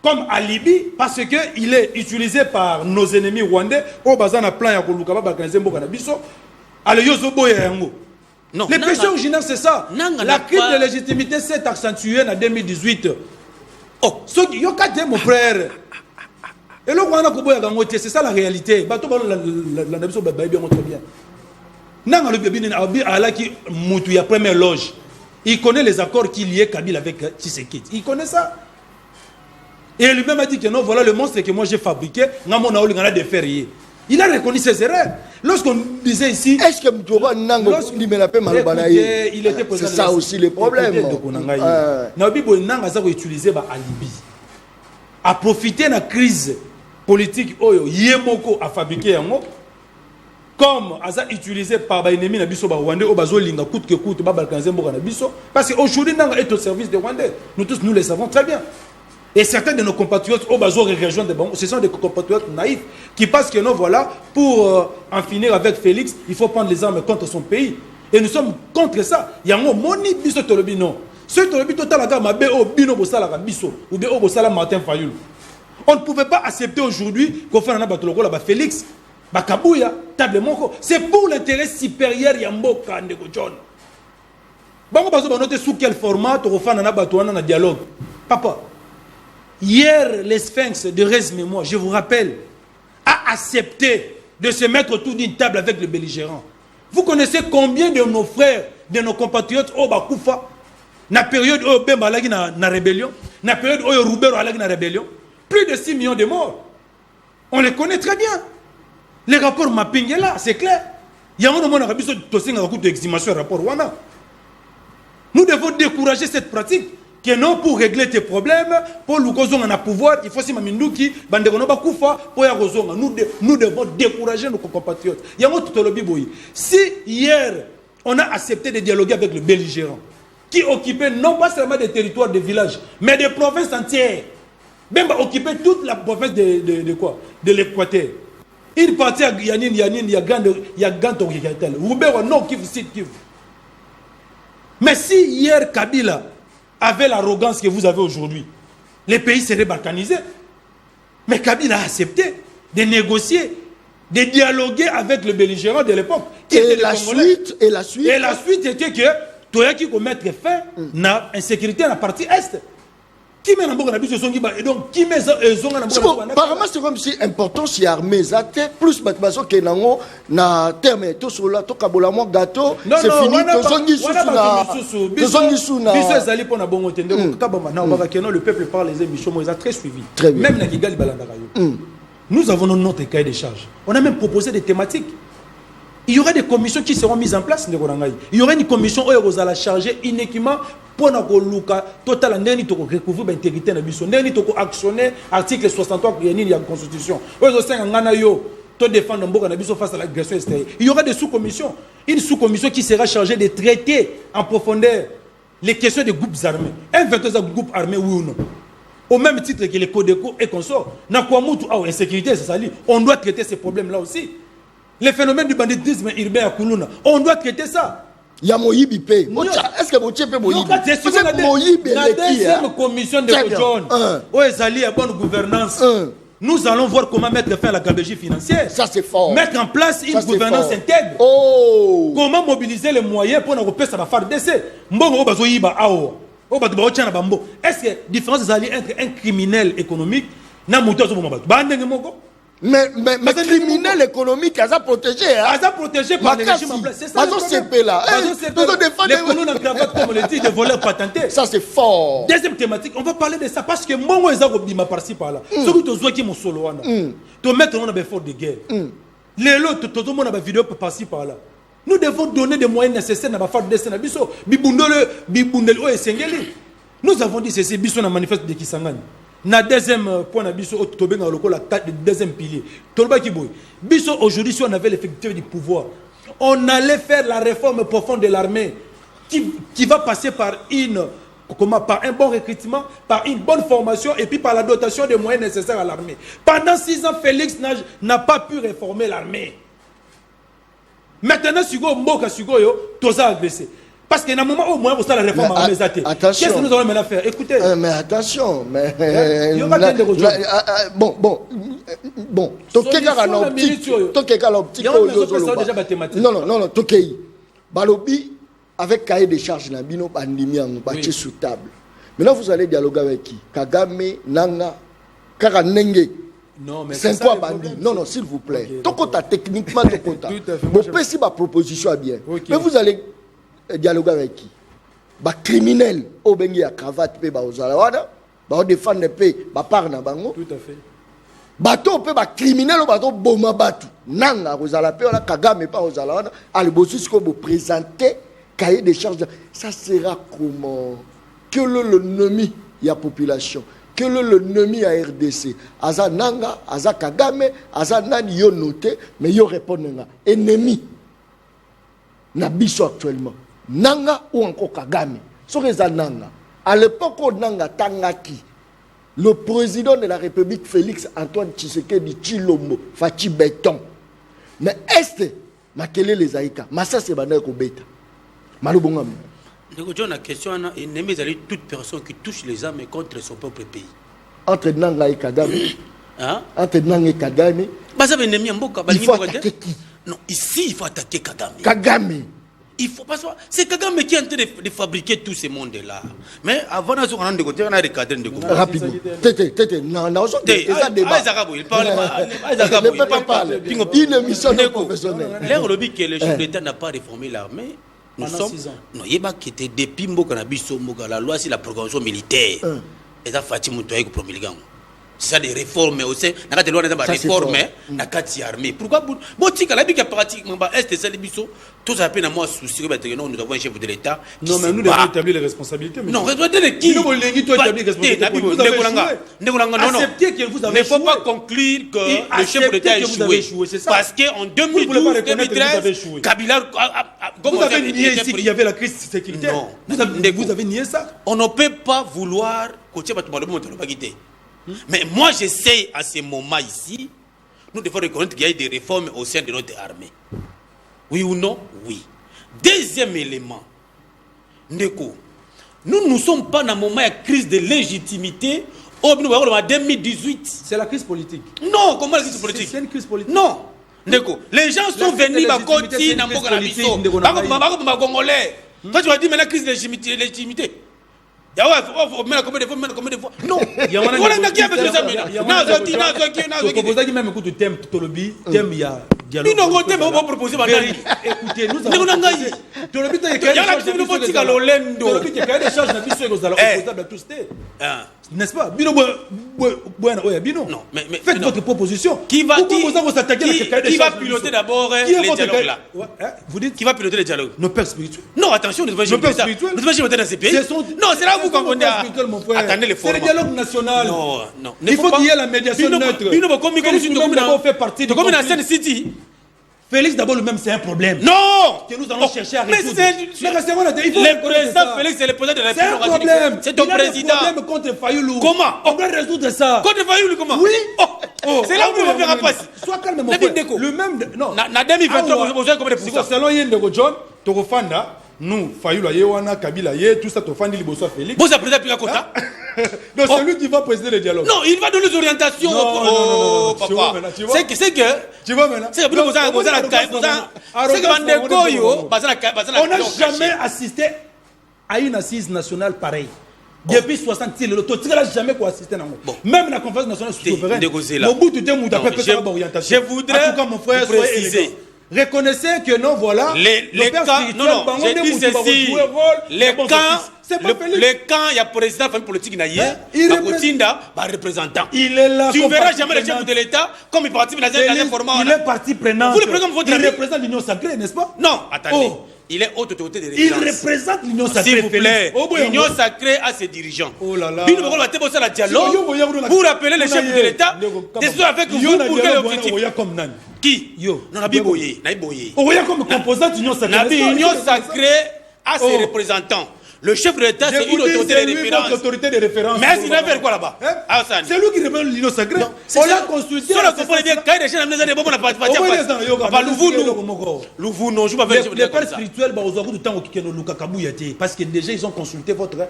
comme alibi parce qu'il est utilisé par nos ennemis rwandais. Oh, bazana plan ya koluka ba organiser mboka na biso. Ale yozobo yango. Non. Les questions originales c'est ça. La crise de légitimité s'est accentuée en 2018. Oh, ce yokate mon frère. Et là, c'est ça la réalité. Première loge. Il connaît les accords qu'il y a Kabila avec Tshisekedi. Il connaît ça. Et lui-même a dit que non, voilà le monstre que moi j'ai fabriqué. Il a reconnu ses erreurs. Lorsqu'on disait ici. Est-ce que il était c'est ça aussi le problème. A profiter de la crise politique oyo Yemoko a fabriqué yango comme aza utilisé par les ennemis na biso ba Rwandais au bazo linga coûte que coûte ba balkaniser mboka na biso parce que aujourd'hui Nanga est au service des Rwandais. Nous tous nous le savons très bien. Et certains de nos compatriotes au bazo rejoindre ce sont des compatriotes naïfs qui pensent que non voilà pour en finir avec Félix, il faut prendre les armes contre son pays et nous sommes contre ça. Yango moni biso tolobi non. Ce tolobi total ga mabe o bino bosala ka biso ou be o bosala Martin Fayulu. On ne pouvait pas accepter aujourd'hui qu'on fasse un abatoloko là-bas Félix, Bakabouya, table moko. C'est pour l'intérêt supérieur Yamboka Ndeko John. Bango bazo banote sous quel format on fait un abatouana na dialogue. Papa, hier les Sphinx de Rez Mémoire, je vous rappelle, a accepté de se mettre autour d'une table avec le belligérant. Vous connaissez combien de nos frères, de nos compatriotes au Bakoufa, na période où Bemba alagi na rébellion, na période où Roubero alagi na rébellion? Plus de 6 millions de morts. On les connaît très bien. Les rapports mapping est là, c'est clair. Il y a un moment où on a besoin d'exhumation rapport Wana. Nous devons décourager cette pratique. Que non, pour régler tes problèmes, pour nous causer un pouvoir, il faut si Maminduki, Bandegonoba Koufa, pour Yarozonga. Nous devons décourager nos compatriotes. Il y a un autre lobby. Si hier, on a accepté de dialoguer avec le belligérant, qui occupait non pas seulement des territoires des villages, mais des provinces entières. Même occuper toute la province de quoi? De l'Équateur. Il partit à Yanin, Yaganto, Roubert, non, Kivu, Kivu. Mais si hier Kabila avait l'arrogance que vous avez aujourd'hui, les pays seraient balkanisés. Mais Kabila a accepté de négocier, de dialoguer avec le belligérant de l'époque. Et la suite était que tu as qui mettre fin à l'insécurité dans la partie est. Qui met en bas et donc qui met en apparemment c'est comme si important si armée zate plus matbaso que nango na terme to sur la to kabola mo gâteau c'est fini to zongi suna biso ezali pona bongo tende ko kabamba na baba keno le peuple parle les émissions ils ont très suivi même na Kigali balandaka yo. Nous avons notre cahier de charges. On a même proposé des thématiques. Il y aura des commissions qui seront mises en place. Il y aura une commission où vous allez charger uniquement pour nous total neni to recouvrir l'intégrité de mission neni to actionner article 63 de la Constitution. To défendre Mboka na biso face à l'agression extérieure. Il y aura des sous-commissions. Une sous-commission qui sera chargée de traiter en profondeur les questions des groupes armés. Un 22 groupe armé oui ou non. Au même titre que les Codeco et consorts. Insécurité, c'est ça. On doit traiter ces problèmes-là aussi. Les phénomènes du banditisme urbain à Koulouna, on doit traiter ça. Il y a Moïbi P. Est-ce que Moïbi P Moïbi? C'est Moïbi la deuxième commission de John. Où est allé à bonne gouvernance? Nous allons voir comment mettre fin à la gabegie financière. Ça c'est fort. Mettre en place une gouvernance intègre. Comment mobiliser les moyens pour nous repérer ça va faire décès. Mbongo bazo yiba ao. Est-ce que la différence est entre un criminel économique et un moteur? Mais criminel économique, ils sont protégés. Ils sont protégés par les régimes en place. C'est ça le problème. Les colons en cravate, comme on le dit, des voleurs patentés. Ça c'est fort. Deuxième thématique, on va parler de ça parce que moi, je suis par-ci par là. Celui qui est mon solo, tu mettre un effort de guerre. Les autres, tout le monde a une vidéo par-ci par là. Nous devons donner des moyens nécessaires à faire des scènes. Nous avons dit ceci, biso na manifeste de Kisangani. Na deuxième point na biso tobenga lokola deuxième pilier. Tolba kiboy. Biso aujourd'hui si on avait l'effectif du pouvoir, on allait faire la réforme profonde de l'armée qui va passer par un bon recrutement, par une bonne formation et puis par la dotation des moyens nécessaires à l'armée. Pendant 6 ans, Félix n'a pas pu réformer l'armée. Maintenant, Sugo Mboka Sugo yo, toza agressé. Parce qu'il y a un moment où moi, vous savez la réforme à mes athées. Qu'est-ce que nous allons maintenant faire? Écoutez. Mais attention, mais. Bon. Tokeka l'optique. Non, Tokei. Balobi, avec cahier de charges, Nabino, Bandimi, Bati sous table. Maintenant, vous allez dialoguer avec qui? Kagame, Nanga, Karanenge. Non, mais c'est quoi bandit? Non, s'il vous plaît. Tokota, techniquement, Tokota. Vous pouvez si ma proposition est bien. Mais vous allez dialoguer avec qui? Bah criminel, au bengi à cravate, pe ba ozalawana, ba défendre pe, ba parna bango. Tout à fait. Bateau pe ba criminel au bateau boma batu. Nanga ozala pe, Kagame pa ozalawana, allez bossus ko vous présenter cahier des charges. Ça sera comment? Que l'ennemi y a population. Que l'ennemi à RDC, Aza Nanga, Aza Kagame, Aza Nani yo noté, mais yo répondent ennemi. Nabiso actuellement. Nanga ou encore Kagame. Soreza Nanga. À l'époque où Nanga Tangaki, le président de la République Félix Antoine Tshisekedi Tshilombo, Fachi Béton. Mais est-ce Makele les Aïka, Massa Sebana Kobeta. Malubongam. La question est toute personne qui touche les âmes contre son propre pays. Entre Nanga et Kagame. Entre Nanga et Kagame. Il faut attaquer qui? Non, ici il faut attaquer Kagame. Kagame. Il faut pas. C'est Kagame qui est en train de fabriquer tous ces mondes-là. Mais avant de on a recadré de gouvernement. Rapidement. Non, il parle. Une émission de professionnel. L'air lobby que le chef d'État n'a pas réformé l'armée. Nous sommes. Non, il y a qui était depuis la loi sur la programmation militaire. Et ça fait que promulgant. C'est ça des réformes aussi. N'a pas de loi dans réforme na kati armée. Pourquoi bon tika la bique pratiquement est ça les biso tous à peine à moi souci que nous avons un chef de l'État. Non mais nous devons établir les responsabilités. Non, regardez qui. Nous devons établir les responsabilités. Il ne faut pas conclure que le chef de l'État a échoué. Parce qu'en 2012, 2013, Kabila Vous avez nié ici qu'il y avait la crise sécuritaire. Non. Vous avez nié ça. On ne peut pas vouloir mais moi j'essaie à ce moment ici, nous devons reconnaître qu'il y a eu des réformes au sein de notre armée. Oui ou non? Oui. Deuxième élément, Ndeko, nous ne sommes pas dans un moment de crise de légitimité en 2018. C'est la crise politique. Non, comment la crise politique? C'est une crise politique. Non. Ndeko, les gens sont venus à côté dans le Congolais. Toi tu vas dire maintenant crise de légitimité. Non. Non. Il y a même un coup de thème, Tolobi, thème, il y a dialogue. Écoutez, nous avons n'est-ce pas? Non, mais faites votre proposition. Qui va piloter d'abord les dialogues là? Vous dites qui va piloter les dialogues? Nos pères spirituels. Non, attention, nous devons pas dans ces pays. Non, c'est là où vous confondez. Attendez les formats. C'est le dialogue national. Non. Il faut qu'il y ait la médiation neutre. Comme dans Seine City. Félix d'abord lui-même c'est un problème. Non! Que nous allons chercher à résoudre. Le président Félix c'est le président de la République. C'est un problème. C'est ton président. Il y a un problème contre Fayoulou. Comment? On doit résoudre ça. Contre Fayoulou comment? Oui. C'est là où on va faire un passe. Sois calme mon frère. Le même non. Na 2023 vous avez combien de pourcents? Selon Yendego John, Tokofanda, nous Fayoulou Yewana, Kabila Ye, tout ça Tofandi Liboso Félix. Vous avez président Kota? Donc c'est lui qui va présider le dialogue. Non, il va donner les orientations. Non, papa. C'est que tu vois maintenant. C'est que on n'a jamais assisté à une assise nationale pareille. Depuis 60 ans, le taux n'a jamais assisté. Même la conférence nationale souveraine. Je voudrais en tout cas mon frère préciser. Reconnaissez que non, voilà. Les camps, non, j'ai dit ceci. Les camps, il y a président de la politique naïe, il est représentant. Il est là. Tu ne verras jamais le chef de l'État comme il participe dans un format. Il est partie prenante. Il représente l'Union sacrée, n'est-ce pas? Non, attendez. Il est haute autorité de référence. Il représente l'Union sacrée. S'il vous plaît, l'Union sacrée a ses dirigeants. Oh là là. Pour appeler le chef de l'État, des avec vous pour quel objectif? Qui? Non, on a boyé. On voit comme composante l'Union sacrée. L'Union sacrée a ses représentants. Le chef de l'État, c'est une autorité de référence. Mais il va faire quoi là-bas? C'est lui qui représente l'Union sacrée. On l'a consulté. On l'a compris bien. Quand il y a des gens qui ont les pères spirituels, parce que déjà ils ont consulté votre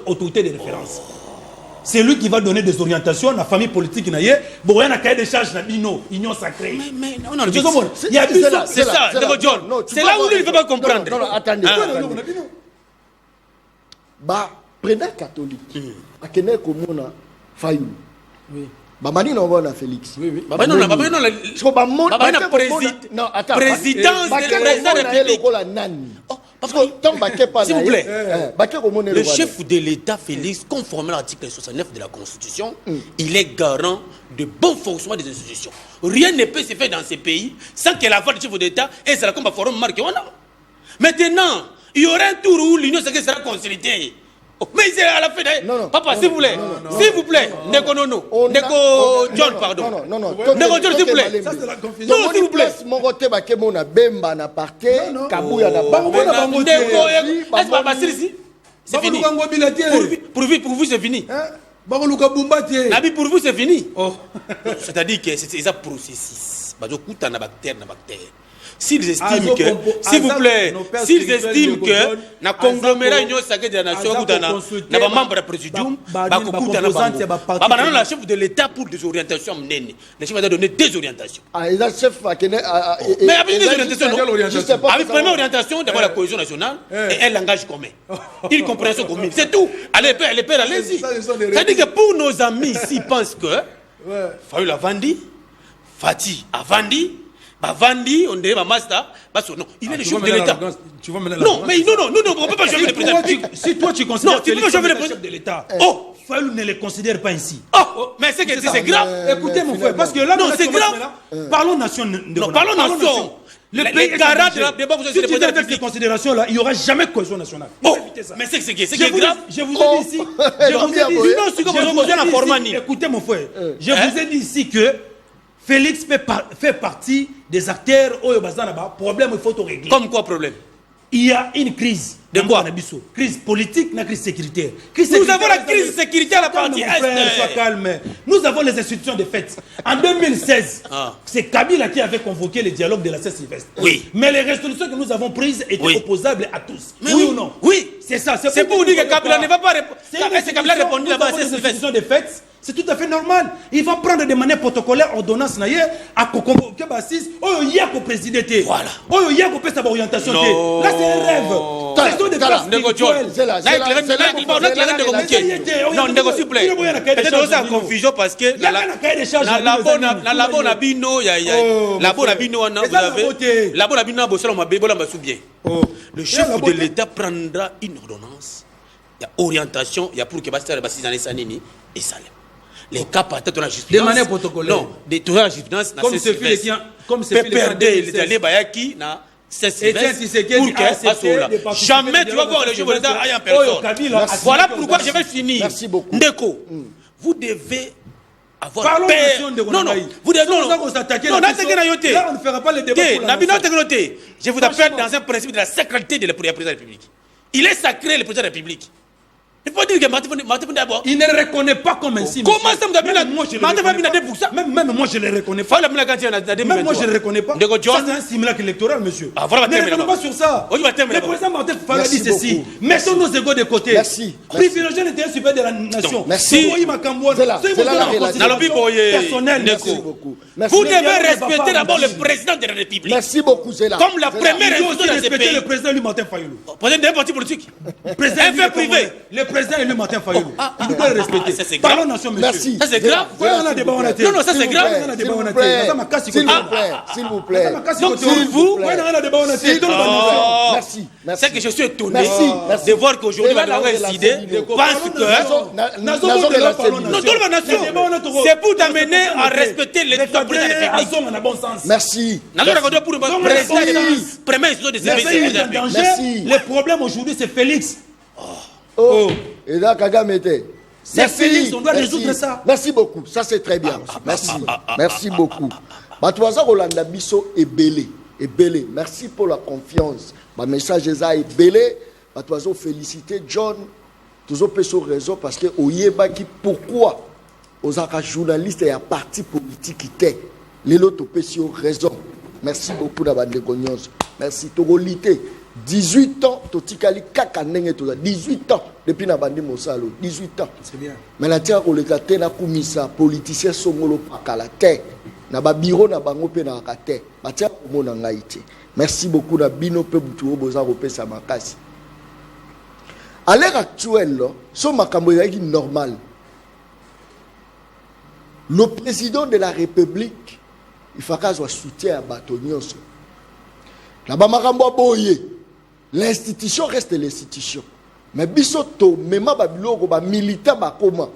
autorité de référence. C'est lui qui va donner des orientations à la famille politique. Il y a un cahier de charge, l'Union sacrée. Mais non, c'est ça, c'est là où il ne veut pas comprendre. Non, attendez. Président catholique, à Kenya Komona, Fayou. Oui. Bamani non va Félix. Oui. Bamani non, présidence de la République. S'il vous plaît, le chef de l'État Félix, conformément à l'article 69 de la Constitution, il est garant de bon fonctionnement des institutions. Rien ne peut se faire dans ces pays sans que la voix du chef de l'État et c'est comme un forum marqué. Maintenant, il y aura un tour où l'Union sacrée sera consolidée. Mais c'est à la fin. Papa, s'il vous plaît. S'il vous plaît. Neko John, pardon. Neko John, s'il vous plaît. Ça, c'est la confusion. Non, s'il vous plaît. Mon côté, Bakemona Bemba n'a parté. Kabouya n'a parté. Est-ce pas Basile ici? C'est fini. Pour vous, c'est fini. Nabi, pour vous, c'est fini. C'est-à-dire que c'est un processus. S'ils estiment que, s'il vous plaît, s'ils estiment que na conglomérat Union sacrée de la nation, na ba membre du présidium, la chef de l'État pour des orientations menées. Le chef va donner des orientations. Mais avec des orientations, non. Avec première orientation, d'abord la cohésion nationale et un langage commun. Une compréhension commune. C'est tout. Allez, allez-y. C'est-à-dire que pour nos amis ici pensent que Fayoulou a vendu, Fati a vendu. Vandi, on dirait ma master, non, il est le chef de l'État. Non, mais non, on ne peut pas jouer le président. Si toi tu considères que le chef de l'État, Fayoulou ne le considère pas ainsi. Mais c'est grave. Écoutez mon frère, parce que là, non, c'est grave. Parlons nation. Non, parlons nation. Le pays garant de la débat, vous avez avec ces considérations-là, il n'y aura jamais de cohésion nationale. Mais c'est grave. Je vous ai dit ici. Écoutez mon frère, je vous ai dit ici que Félix fait partie des acteurs où il y a un problème, il faut tout régler. Comme quoi problème? Il y a une crise. De quoi? Crise politique, une crise sécuritaire. Nous avons la crise sécuritaire à la partie est. Sois calme. Nous avons les institutions de fait. En 2016, c'est Kabila qui avait convoqué le dialogue de la Saint-Sylvestre. Oui. Mais les résolutions que nous avons prises étaient opposables à tous. Mais oui ou non? Oui. C'est ça. C'est pour vous dire que Kabila ne va pas répondre. Est-ce que Kabila répondu là-bas à Saint-Sylvestre de fait? C'est tout à fait normal. Il va prendre de manière protocolaire ordonnance naïe à convoquer Bassis. Oh, il y a qu'au président. Voilà. Oh, il y a qu'au peut sa orientation. Là, c'est un rêve. Ce sont des places spirituelles. Non, s'il vous plaît. Peut-être aussi en confusion parce que la bonne abino, la bonne abino, vous avez la bonne abino, bien. Le chef de l'État prendra une ordonnance. Il y a orientation, il y a pour que Bassis en Sanini et Salem. Les cas par tête de la justice. De manière protocolaire. Non, de trouver la justice. Comme c'est fait les alliés Bayaki, jamais tu vas voir le chef de l'État en personne. Voilà pourquoi je vais finir. Merci beaucoup. Ndeko, vous devez avoir Parlons peur. Non, vous devez on ne fera pas le débat. Je vous appelle dans un principe de la sacralité de la président de la République. Il est sacré, le président de la République. Il faut dire que Martin d'abord. Il ne reconnaît pas comme ainsi. Comment ça vous appelle Martin pour ça? Même moi je ne le reconnais pas. Même moi je ne le reconnais pas. Ça c'est un simulacre électoral, monsieur. Ne revenons pas sur ça. Le président Martin Fayulu a dit ceci. Mettons nos égos de côté. Merci. Privilégions l'intérêt supérieur de la nation. Merci. C'est la personnel. Vous devez respecter d'abord le président de la République. Merci beaucoup, Zéla. Comme la première institution de ce pays. Le président lui Martin Fayulu. Président d'un parti politique. Un fait privé. Le président élu Martin Fayulu. Il doit le respecter. Parlons nation, monsieur. Merci. Ça c'est grave. Non, ça c'est grave. S'il vous plaît. Donc vous, merci. C'est que je suis étonné de voir qu'aujourd'hui, décidé pense que c'est pour t'amener à respecter les présidents de la République. Merci. Le problème aujourd'hui, c'est Félix. Et là, Kagame était. C'est Félix, on doit résoudre ça. Merci beaucoup, ça c'est très bien. Merci beaucoup. Batoisa Rolanda Bisso est belé. Merci pour la confiance. Ma message est belé. Batoisa féliciter John. Toujours sur réseau parce que Oyeba qui pourquoi aux journalistes et à parti politique qui étaient les autres sur raison. Merci beaucoup d'avoir des cognos. Merci Togolité. 18 ans, Totikali Kakanenge, 18 ans depuis Nabandi Mosalo, 18 ans. C'est bien. Mais la terre, on a été commissaire, politicien, Songolo Pakalate, Naba Biro, Nabango Penakate, Matia Monangaïti. Merci beaucoup, Nabino Pebutuo Bozaro Pesamakasi. À l'heure actuelle, ce makambo est normal. Le président de la République, il faut qu'il soit soutien à Batonioso. L'institution reste l'institution. Mais bisoto, même babiloko ba militaire ba comment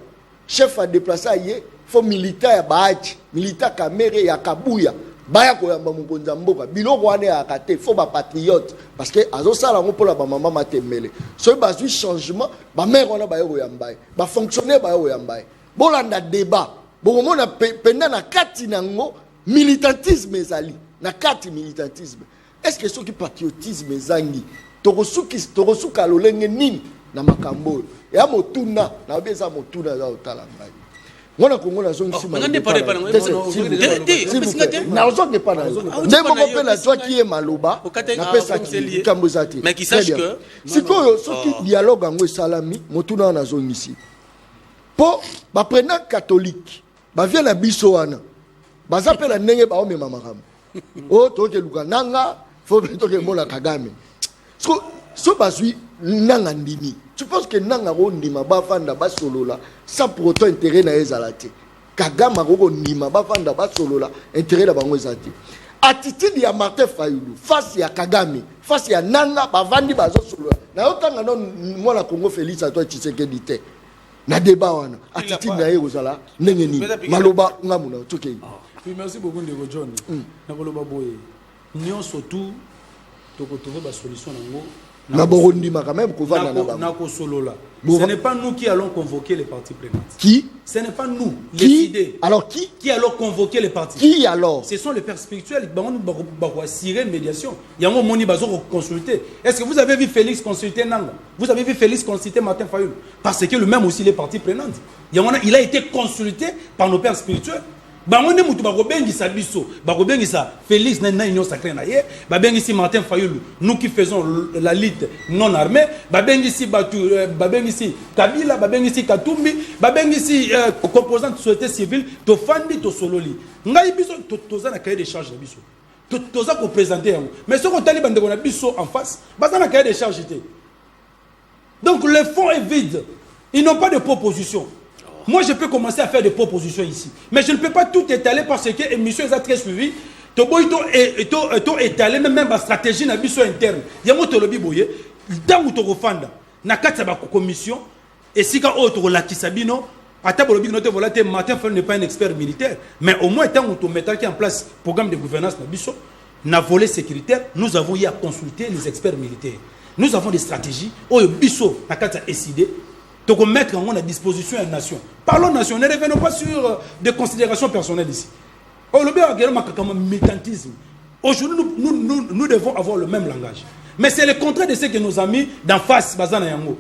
chef a déplacé il faut militaire ba haji, militaire kamere ya kabuya. Baya ko yamba mukonza mboka. Biloko wane akate faut ba patriote parce que azo sala ngo pola ba maman matemele. So ba zui changement, ba mère ona ba yo yamba. Ba fonctionnaire ba yo yamba. Bolanda débat. Bon mona pendant na kati nango militantisme ezali. Na kati militantisme. Est-ce que ce qui patriotisme ezangi Torosuka lolenge nini na makambo ya motuna na beza motuna za otala ngai ngona kongo na zongi sima ngande pare pare na ozonge pa na ndemo ko pe na toi qui est maloba na pesa ki kambo zati mais qui sache que sikoyo soki dialogue ngo salami motuna na zongi si po ba prena catholique ba vient na biso wana baza pe na ndenge ba o mema makambo o toke lukananga faut que mona Kagame so bazui nanga ndimi. Tu penses que nanga ro ndima ba fanda ba solola sans pour autant intérêt na ezalate. Kagame ro ndima ba fanda ba solola intérêt na bango ezalate. Attitude ya Martin Fayulu face ya Kagame, face ya nanga ba vandi ba zo solola. Na otanga non mwana Congo Félix à toi Tshisekedi te. Na débat wana. Attitude na ye ozala ndenge ni. Maloba ngamuna toke. Oui, merci beaucoup Ndeko John. Na koloba boye. Nyon surtout trouver la solution. quand même, ce n'est pas nous qui allons convoquer les parties prenantes. Qui? Ce n'est pas nous, les idées. Alors qui? Qui allons convoquer les parties? Qui alors? Ce sont les pères spirituels qui vont assurer une médiation. Il y a un moment où ils vont consulter. Est-ce que vous avez vu Félix consulter Nanga? Vous avez vu Félix consulter Martin Fayoul? Parce que le même aussi les parties prenantes. Il a été consulté par nos pères spirituels. Bangonde mutu bakobengisa biso bakobengisa Félix na union sacrée na ye babengisi Martin Fayoulou nous qui faisons la lutte non armée babengisi batu babengisi Kabila babengisi Katumbi babengisi composante de société civile to fandi to sololi ngai biso toza na cahier de charge na biso toza ko présenter yango mais ce qu'on tali bande na biso en face baza na cahier de charge té donc le fond est vide, ils n'ont pas de proposition. Moi, je peux commencer à faire des propositions ici. Mais je ne peux pas tout étaler parce que l'émission est très suivie. Tu peux étaler même la stratégie dans la interne. Il y a un peu de boye. Dans le refanda, na kati ba commission et si ka autre la kisabino, ata bolobi note volate Martin Fayoulou n'est pas un expert militaire, mais au moins tant on mettre en place programme de gouvernance na biso, na volet sécuritaire, nous avons eu à consulter les experts militaires. Nous avons des stratégies. Oh biso na kati décidé. Donc, mettre en à disposition à la nation. Parlons nation, ne revenons pas sur des considérations personnelles ici. Aujourd'hui, nous devons avoir le même langage. Mais c'est le contraire de ce que nos amis d'en face, Bazana Yango.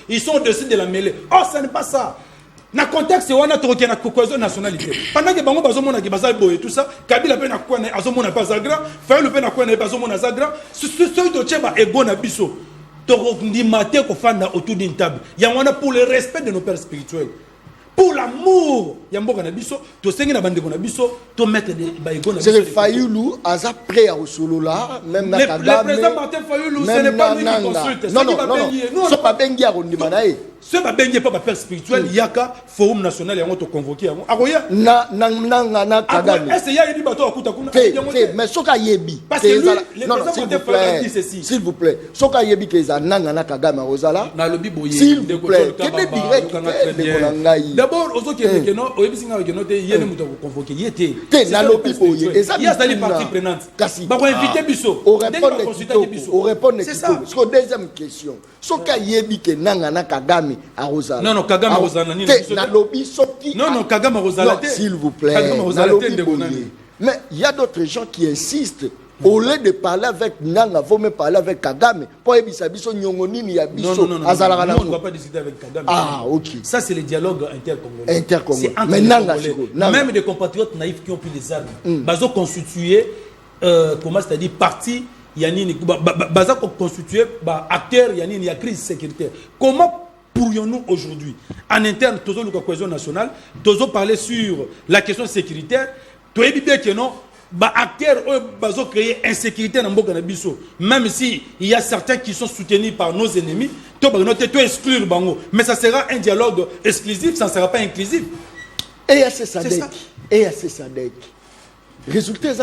Ils sont au-dessus de la mêlée. Oh, ce n'est pas ça. Na contexte wana tokoki na cohésion nationalité pendant que bango bazomona ki bazali boye tout ça Kabila pe na kwa na azomona pas zagra Fayoulou pe na kwa na bazomona zagra ce to tcheba ego na biso to ndimate ko fanda autour d'une table ya wana pour le respect de nos pères spirituels pour l'amour ya mboka na biso to sengi na bande ko na biso to mettre des ba ego na biso c'est Fayoulou aza prêt à solola même na Kagame le président Martin Fayoulou ce n'est pas lui qui consulte non c'est pas bengi a rondima na e ce n'est pas un père spirituel, il y a qu'un forum national qui a convoqué. Na Kagame. Est-ce qu'il y a des bateaux à Koutakuna? Mais ce qu'il y a yebi. Parce que lui, non, s'il vous plaît. Ce qu'il y a yebi que ça nangana Kagame à Ozala. S'il vous plaît. D'abord, aux autres qui ont non, au Ebisinga qui ont été, il y a des moutons convoqués. Il y était. Il y a des parties prenantes. Bah, on invite Bisso. On répond. C'est ça. Deuxième question. Ce qu'il y a yebi que nangana Kagame. Non, Kagame Rosana. Non, Kagame Rosana. S'il vous plaît. Mais il y a d'autres gens qui insistent. Au lieu de parler avec Nanga, il faut même parler avec Kagame. Non, on ne va pas discuter avec Kagame. Ah, ok. Ça, c'est le dialogue intercongolais. Mais Nanga, même des compatriotes naïfs qui ont pris des armes. Ils ont constitué, comment c'est-à-dire, parti. Il baza constitué acteur, il y a crise sécuritaire. Comment pourrions-nous aujourd'hui, en interne, toujours la cohésion nationale, toujours parler sur la question sécuritaire, tout est bien que non, acteurs ont créé insécurité dans le Bisso. Même si il y a certains qui sont soutenus par nos ennemis, tout exclure bango. Mais ça sera un dialogue exclusif, ça ne sera pas inclusif. Et à ce Sadek. Résultat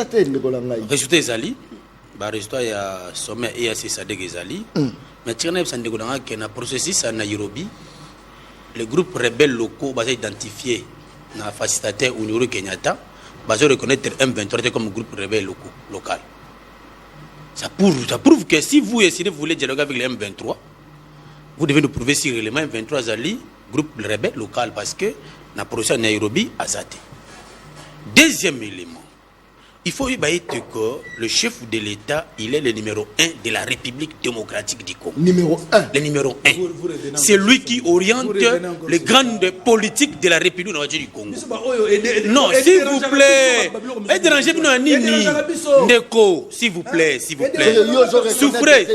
Résultat Zali. Résultat il y a sommet et c'est Sadek Zali. Mais tu sais que dans le processus à Nairobi, les groupes rebelles locaux sont identifiés dans la facilitateur Uhuru Kenyatta, sont reconnaître M23 comme groupe rebelle local. Ça prouve que si vous essayez de voulez dialoguer avec les M23, vous devez nous prouver si réellement M23 Zali, groupe rebelle local, parce que dans le processus à Nairobi, a zaté. Deuxième élément. Il faut que le chef de l'État, il est le numéro 1 de la République démocratique du Congo. Numéro 1. Le numéro 1. C'est lui qui oriente les grandes politiques de la République du Congo. Non, s'il vous plaît. Ndeko, s'il vous plaît, s'il vous plaît. Souffrez.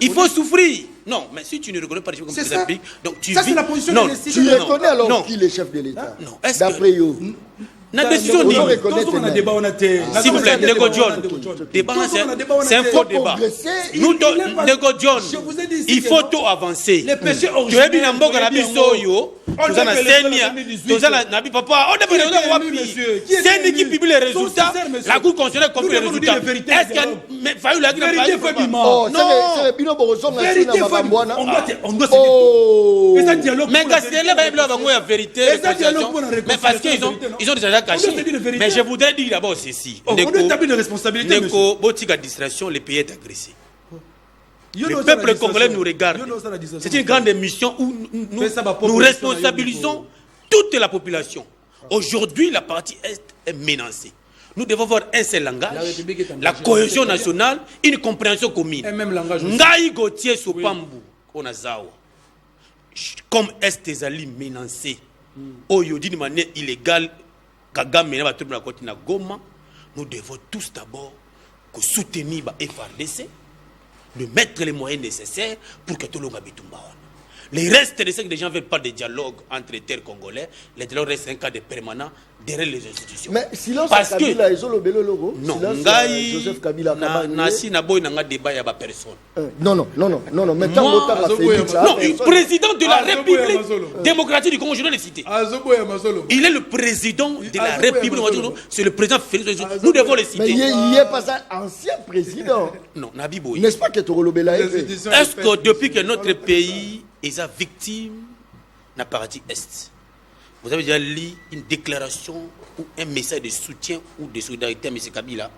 Il faut souffrir. Non, mais si tu ne reconnais pas les chefs comme ça, donc tu c'est la position de l'État. Tu reconnais alors qui est le chef de l'État? Non, d'après eux. La décision dit. S'il vous plaît, Nego John. C'est un faux débat. Nous, Nego John, il faut tout avancer. Tu es bien en Boga na biso yo. Tu as na Senia. Tu as na papa. On est c'est qui publie les résultats. La Cour constitutionnelle compte les résultats. Est-ce que mais Fayou l'a dit. Vérité fait bima. Oh, non. c'est le bino bozo na Vérité sina fait babambwana. on doit se dire. Et ça dialogue. Mais Gastier là la vérité. Et ça dialogue pour la réconciliation. Mais parce qu'ils ont déjà caché. Mais je voudrais dire d'abord ceci. On doit établir une responsabilité. Neko botika distraction, le pays est agressé. Le peuple congolais nous regarde. C'est une grande émission où nous responsabilisons toute la population. Aujourd'hui, la partie Est est menacée. Nous devons avoir un seul langage, la cohésion nationale, une compréhension commune. Ngai Gauthier Sopambu, Onazawa. Comme Est ezali menacé, Oyo d'une manière illégale, Kagame na bato na côté na Goma, nous devons tous d'abord soutenir le FARDC, de mettre les moyens nécessaires pour que tout le monde habite. Les restes de ce que les gens veulent pas de dialogue entre les terres congolais, le dialogue reste un cadre permanent derrière les institutions. Mais silence parce à Kabila, ils ont le belo logo. Non, Joseph Kabila Nasi na boy nanga débat ya ba personne. Non. Maintenant l'autre a fait non, le président de la République démocratique du Congo, je dois le citer. Il est le président de la République, c'est le président Félix. Nous devons le citer. Mais il est pas ça ancien président. Non, Nabi Boy. N'est-ce pas que Torolobela est-ce que depuis que notre pays est victime de la partie Est, vous avez déjà lu une déclaration ou un message de soutien ou de solidarité à M. Kabila?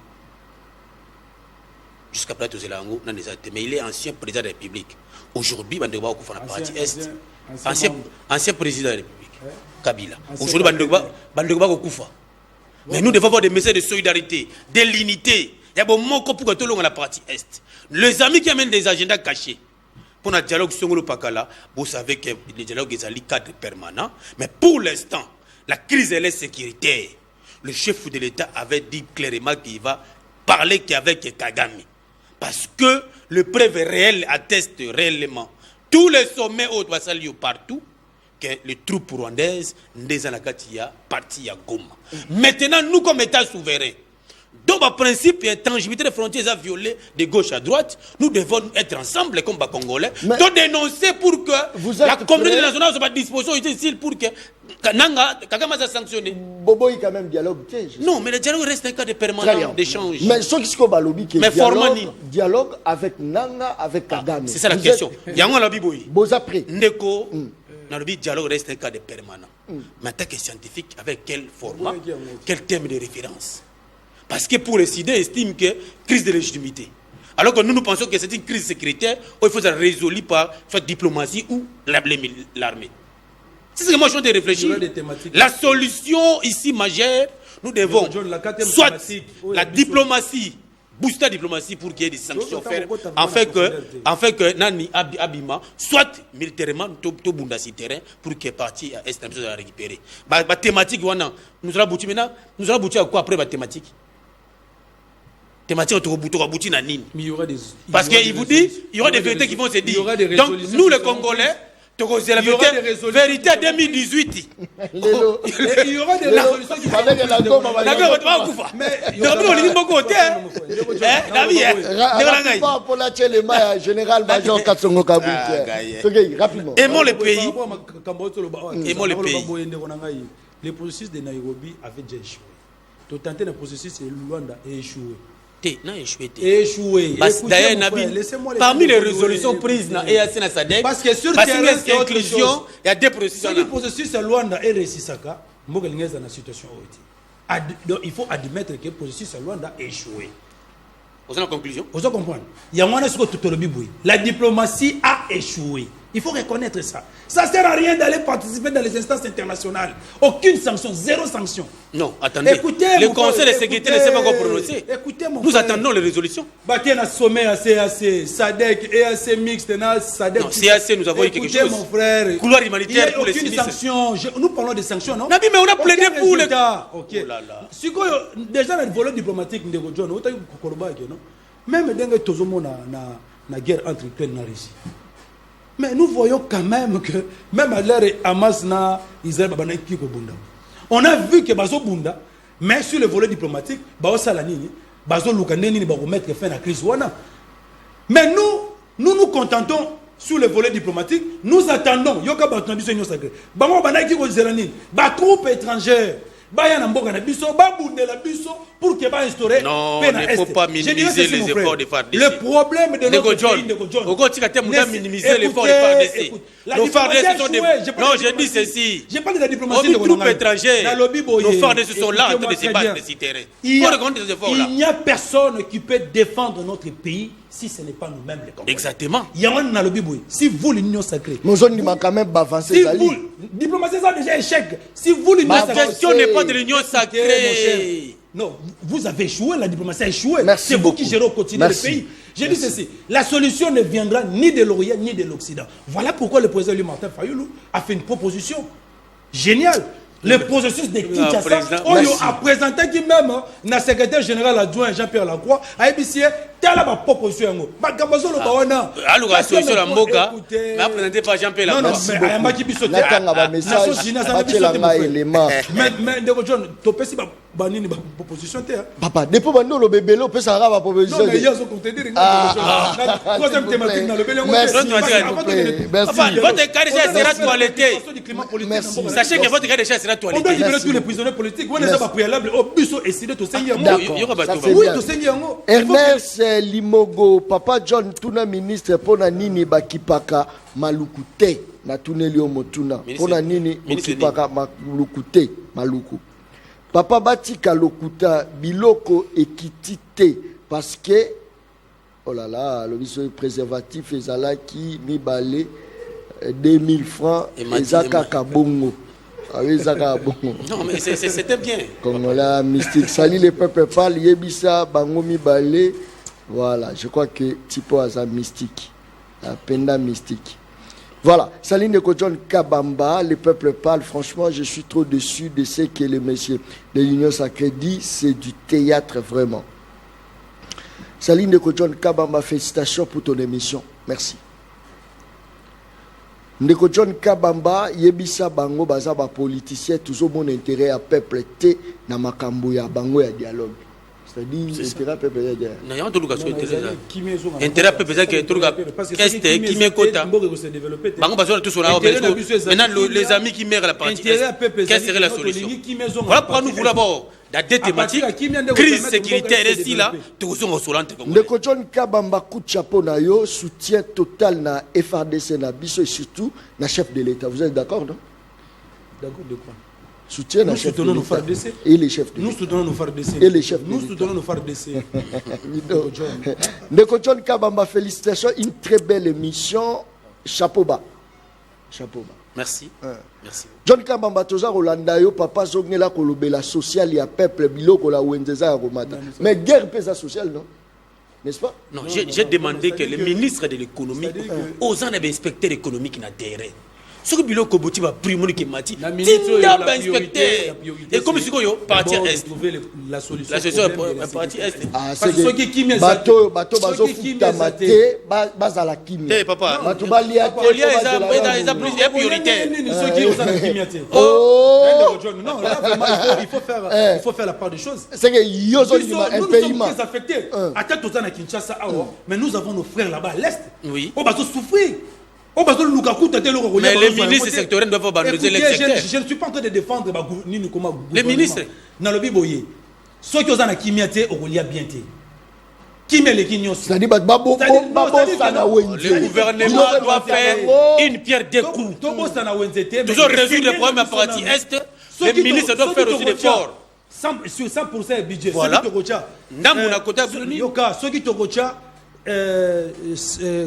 Jusqu'à Plateau Zelango, mais il est ancien président de la République. Aujourd'hui, il va la partie Est. Ancien président de la République, Kabila. Aujourd'hui, il va mais nous devons avoir des messages de solidarité, de l'unité. Il y a bon moment pour que tout le monde la partie Est. Les amis qui amènent des agendas cachés. Pour le dialogue Songolo Pakala, vous savez que le dialogue est un cadre permanent. Mais pour l'instant, la crise elle est sécuritaire. Le chef de l'État avait dit clairement qu'il va parler qu'avec Kagame. Parce que le preuve réel atteste réellement. Tous les sommets au Bassalio partout, que les troupes rwandaises, sont partis à Goma. Maintenant, nous comme État souverain, donc, le principe et intangibilité des frontières a violé de gauche à droite. Nous devons être ensemble comme les Congolais. Donc, dénoncer pour que la communauté nationale soit à disposition utile pour que Kagame soit sanctionné. Bobo, il y a quand même dialogue. Non, mais le dialogue reste un cas de permanent d'échange. Mais ce qui est balobi, qui est dialogue avec Nanga, avec Kagame. C'est ça la question. Il y a un lobby boy. Bozapré. Ndeko, dans le dialogue reste un cas de permanent. Mais en tant que scientifique, avec quel format, quel thème de référence? Parce que pour les CID, estiment que crise de légitimité. Alors que nous pensons que c'est une crise sécuritaire où il faut se résoudre par diplomatie ou l'armée. C'est ce que moi je suis en train de réfléchir. La solution ici majeure, nous devons soit la diplomatie, booster la diplomatie pour qu'il y ait des sanctions fermes, en fait que Nani Abima, soit militairement, tout bundasi terrain pour que parti à Est la récupérer. La thématique, nous allons aboutir maintenant, nous allons aboutir à quoi après la thématique? Thématique il y aura des parce qu'il vous dit il y aura des vérités qui vont se dire. Donc nous les Congolais, la vérité 2018. Il y aura des résolutions qui vont rapidement. Aimons le pays. Aimons le pays. Le processus de Nairobi avait déjà échoué. Tout tenté le processus de Luanda a échoué. Échoué. D'ailleurs, parmi les résolutions prises dans EAC et SADC, parce que sur terrain, inclusion, il y a des processus. Le processus de Luanda est Resisaka, dans la situation. Il faut admettre que le processus de Luanda a échoué. Vous avez la conclusion? Vous comprenez? Il y a la diplomatie a échoué. Il faut reconnaître ça. Ça ne sert à rien d'aller participer dans les instances internationales. Aucune sanction, zéro sanction. Non, attendez. Écoutez, le Conseil de sécurité ne s'est pas encore prononcé. Nous attendons les résolutions. Il y a un sommet à CAC, SADC, EAC mixte, SADC. Non, CAC, nous avons eu quelque chose. Mon frère. Couloir humanitaire pour les sinistres. Sanction. Nous parlons de sanctions, non? Nabi, mais on a plaidé pour les gars. Ok. Déjà, dans le volet diplomatique, même dans la guerre entre Ukraine et Russie. Mais nous voyons quand même que, même à l'ère Hamas na Israël, on a vu que Bazo Bunda, mais sur le volet diplomatique, Bazo Salanini, Bazo Lukaneni, va remettre fin à la crise. Mais nous contentons sur le volet diplomatique, nous attendons. Yoka Batondu Seigneur Sacré. Bango Banaki Zelani, ba troupes étrangères, baya na mboka na biso babundela biso pour que ba instaurer non, il ne faut pas minimiser les efforts de FARDC. Le problème de notre pays, Ndeko John, minimiser l'effort de FARDC. Nos FARDC sont des... Non, je dis ceci. J'ai pas de la diplomatie de troupes étrangères. Nos FARDC sont là en train de se battre de ces terrains. Il n'y a personne qui peut défendre notre pays si ce n'est pas nous-mêmes les Congolais. Exactement. Si vous, l'Union sacrée, nous avons quand même avancé. Si vous, diplomatie, ça déjà échec. Si vous, l'Union sacrée, la question n'est pas de l'Union sacrée. Non, vous avez échoué, la diplomatie a échoué. C'est vous qui gérez au quotidien le pays. J'ai dit ceci, la solution ne viendra ni de l'Orient ni de l'Occident. Voilà pourquoi le président Martin Fayoulou a fait une proposition géniale. Le processus de Kinshasa, on a présenté qui même, le secrétaire général adjoint Jean-Pierre Lacroix, a émis telle ma proposition. Alors, la solution de Mboka, mais présenté par Jean-Pierre Lacroix. Non, mais Ayamba qui bisote. Mais Ndeko John, tu peux pas banir une proposition. Papa, depuis que le bébé, on peut s'arrêter à proposition. Non, mais il y a ce qu'on te dit. Troisième thématique dans le bébé. Merci. Votre cas déjà sera toiletté. Sachez que votre cas déjà sera toiletté. On doit libérer tous les prisonniers politiques. On est pas préalable. Au bus, essayer de te D'accord. Ernest Limogo, Papa John, Tuna ministre, Pona Nini Bakipaka, Malukute, Natunelio Motuna, Pona Nini Bakipaka, Malukute, Maluku. Papa Batika Lokuta, Biloko Ekitite, parce que, oh là là, le vice préservatif, Ezala qui mi balé 2000 francs, Ezaka Kabongo. Non, mais c'était bien. Congolais mystique. Salut les peuples parlent. Yebisa, Bangomi Balé. Voilà, je crois que Tipo a mystique. Penda mystique. Voilà, Saline de John Kabamba, les peuples parlent. Franchement, je suis trop déçu de ce que les messieurs de l'Union Sacrée dit. C'est du théâtre, vraiment. Saline de John Kabamba, félicitations pour ton émission. Merci. Ndeko John Kabamba, Yebisa Bango, Baza, politicien, toujours mon intérêt à peuple T, na makambo ya Bango ya dialogue. C'est-à-dire, intérêt à peuple ya dialogue. Non, il y a un truc à intérêt à peuple ya dialogue. Qu'est-ce qui met quota Bango, Baza, tout sur la maintenant, les amis qui meurent à la partie, quelle serait la solution? Voilà pourquoi nous voulons d'abord. La deux thématiques, crise sécuritaire ici là, tout ça on solante. Ndeko John Kabamba coup de chapeau na yo, soutien total na FARDC na biso et surtout na chef de l'État. Vous êtes d'accord, non? D'accord de quoi? Soutien na chef de l'État et les chefs de l'État. Nous soutenons nos FARDC. Et les chefs de Nous soutenons nos FARDC. Ndeko John Kabamba, félicitations, une très belle émission. Chapeau bas. Chapeau bas. Merci. Merci. John Kabamba toza Rolanda yo papa zongela kolobela social ya peuple biloko la wenzeza ya komata. Mais guerre pesa social non? N'est-ce pas? Non, j'ai demandé que le ministre de l'économie aux inspecteurs économiques na terrain. Ce que biloko boti ba primo ki mati. Tinda ba inspecteur. Et comme si yo parti est. La solution est parti est. Ah, c'est que bateau bazo futa maté bazala kimi. Eh papa. Bateau balia ils ont plus prioritaire. Oh. Non, là vraiment il faut faire la part des choses. C'est que yozo un pays nous sommes affectés. À tête aux à Kinshasa, mais nous avons nos frères là-bas à l'est. Oui. On va souffrir. Mais les ministres sectoriels doivent abandonner les secteurs. Je ne suis pas en train de défendre les ministres. Dans le Biboye, ceux qui ont un Kimiate, au Rolia bien. C'est-à-dire le gouvernement doit faire une pierre deux coups. Toujours résoudre le problème à partie est. Les ministres doivent faire aussi des efforts. Sur 100% budget. Voilà. Ceux qui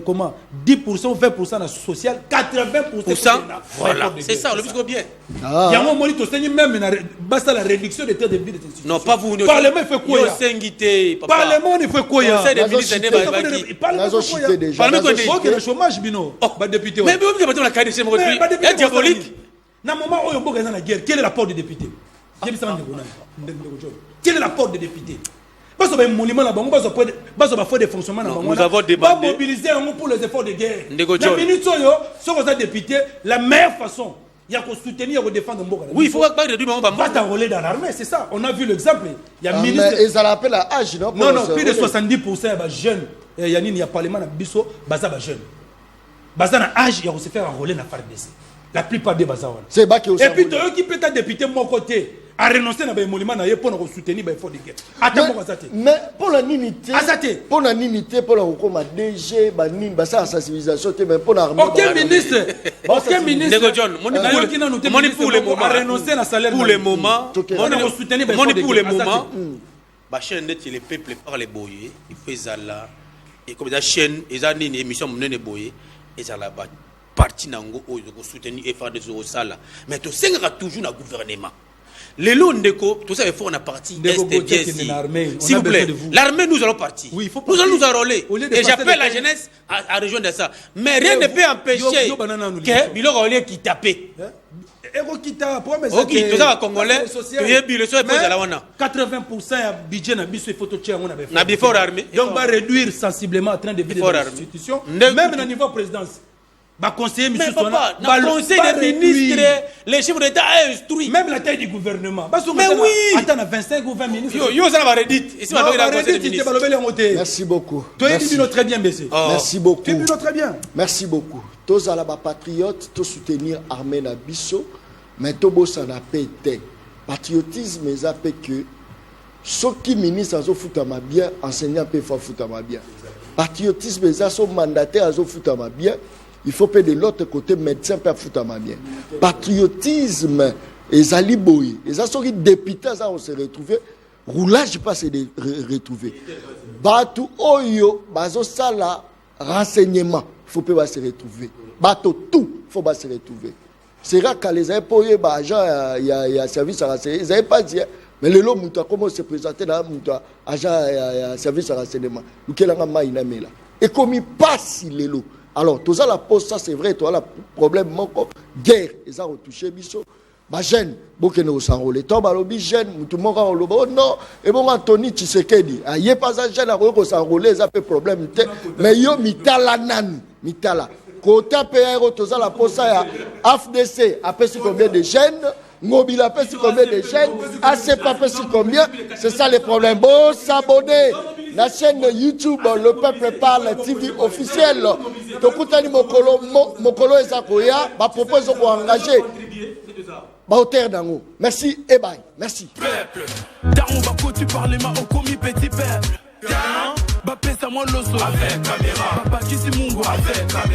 comment 10%, 20% dans le social, 80% voilà, c'est ça, le plus bien. Il y a un moment où même basta la réduction des terres de vie. Non, pas vous. Parlement fait quoi? Parlement ne fait quoi? Parlement fait le chômage, bino. Député. Mais vous avez la qualité de diabolique. Dans le moment où on est dans la guerre, quel est l'apport des députés? Quel est l'apport des députés? Nous avons demandé mobiliser pour les efforts de guerre. La minute sur les députés, la meilleure façon, il y a qu'on soutenir et défendre Mboka. Oui, il faut pas réduire va t'enrôler dans l'armée, c'est ça. On a vu l'exemple. Il y a ministre. Et ça l'appelle à âge, non? Non, plus de 70% de jeunes. Il y a parlement à Bisso, Baza jeunes. Baza à âge, il y a se faire enrôler dans la FARDC. La plupart des Baza. C'est bas qui et puis, tu qui peut être député de mon côté. a renoncé na ba émolument na ye pour soutenir ba effort de guerre. Attends moi ça. Mais pour la ninité, Azate. pour la ninité, pour la comme DG, ba nin ba ça sensibilisation mais pour l'armée. Aucun ministre, aucun ministre. Nego John, moni pour le moment a renoncé na salaire. Pour le moment, on soutenir ba moni pour le moment. Ba chaîne net le peuple par les boyés, il fait ça là. Et comme la chaîne, ils ont une émission menée boyé et ça là-bas. Parti nango oyo ko soutenir effort de zo sala mais to sengera toujours na gouvernement les lots ndeko tout ça il faut on a parti s'il vous plaît l'armée nous allons partir oui, nous allons nous enrôler et j'appelle la jeunesse à rejoindre ça mais rien ne peut empêcher que biloko olé qui taper ego kita pour mais OK tout ça congolais tu es bilo so pose la wana 80% ya budget na biso photo tchè on avait na before armée donc va réduire sensiblement en train de vider l'institution même au niveau présidence. Bah conseiller monsieur Sona, conseil des ministres, les chefs d'État a instruit. Même la taille du gouvernement. Mais oui. Attends, 25 ou 20 ministres. Yo ça va redit. Ici ma la conseil des ministres. Merci beaucoup. Toi il très bien baissé. Merci beaucoup. Tu très bien. Merci beaucoup. Tous à la patriote, tous soutenir armée na biso, mais to bossa na pété. Patriotisme ezapé que ceux qui ministre azo futama bien, enseignant peut faire futama bien. Patriotisme ezaso mandataire azo futama bien. Il faut que de l'autre côté, médecin peut foutre bien. Patriotisme, les aliboy, les assoris députés, ça on se retrouve. Roulage pas se retrouver. Batou oyo, bazo sala renseignement, faut pas se retrouver. Bateau tout, faut pas se retrouver. C'est rare quand les employés, agent, il y a service à renseignement. Ils n'avaient pas dit, mais le lot, comment se présenter là, agent, service à renseignement. Nous qui l'avons maïnamé là. Et comme il passe le lot. Alors, tout ça, la pose, ça c'est vrai, toi, le problème, mon guerre, ils ont retouché, biso. Ma jeune, beaucoup ne s'enrôler. Toi, balobi jeune, tout le monde a enrôlé. Oh non, et bon, Anthony Tshisekedi, il n'y a pas un jeune à s'enrôler, ça fait problème. Mais yo, mitala nan, mitala. Côté PRO, tout ça, la pose, ça, AFDC, après c'est combien de jeunes, Mobile, après c'est combien de jeunes, ACP, après c'est combien, c'est ça les problèmes. Bon, s'abonner. La chaîne YouTube, le peuple parle, TV officiel. Tokutani Mokolo et Sakoya, ma propose pour engager. Merci et bye. Merci. Peuple, Daron Bako, tu parles ma au commis petit peuple. Bah, pèse à moi l'osso avec caméra. Papa qui c'est mon avec caméra.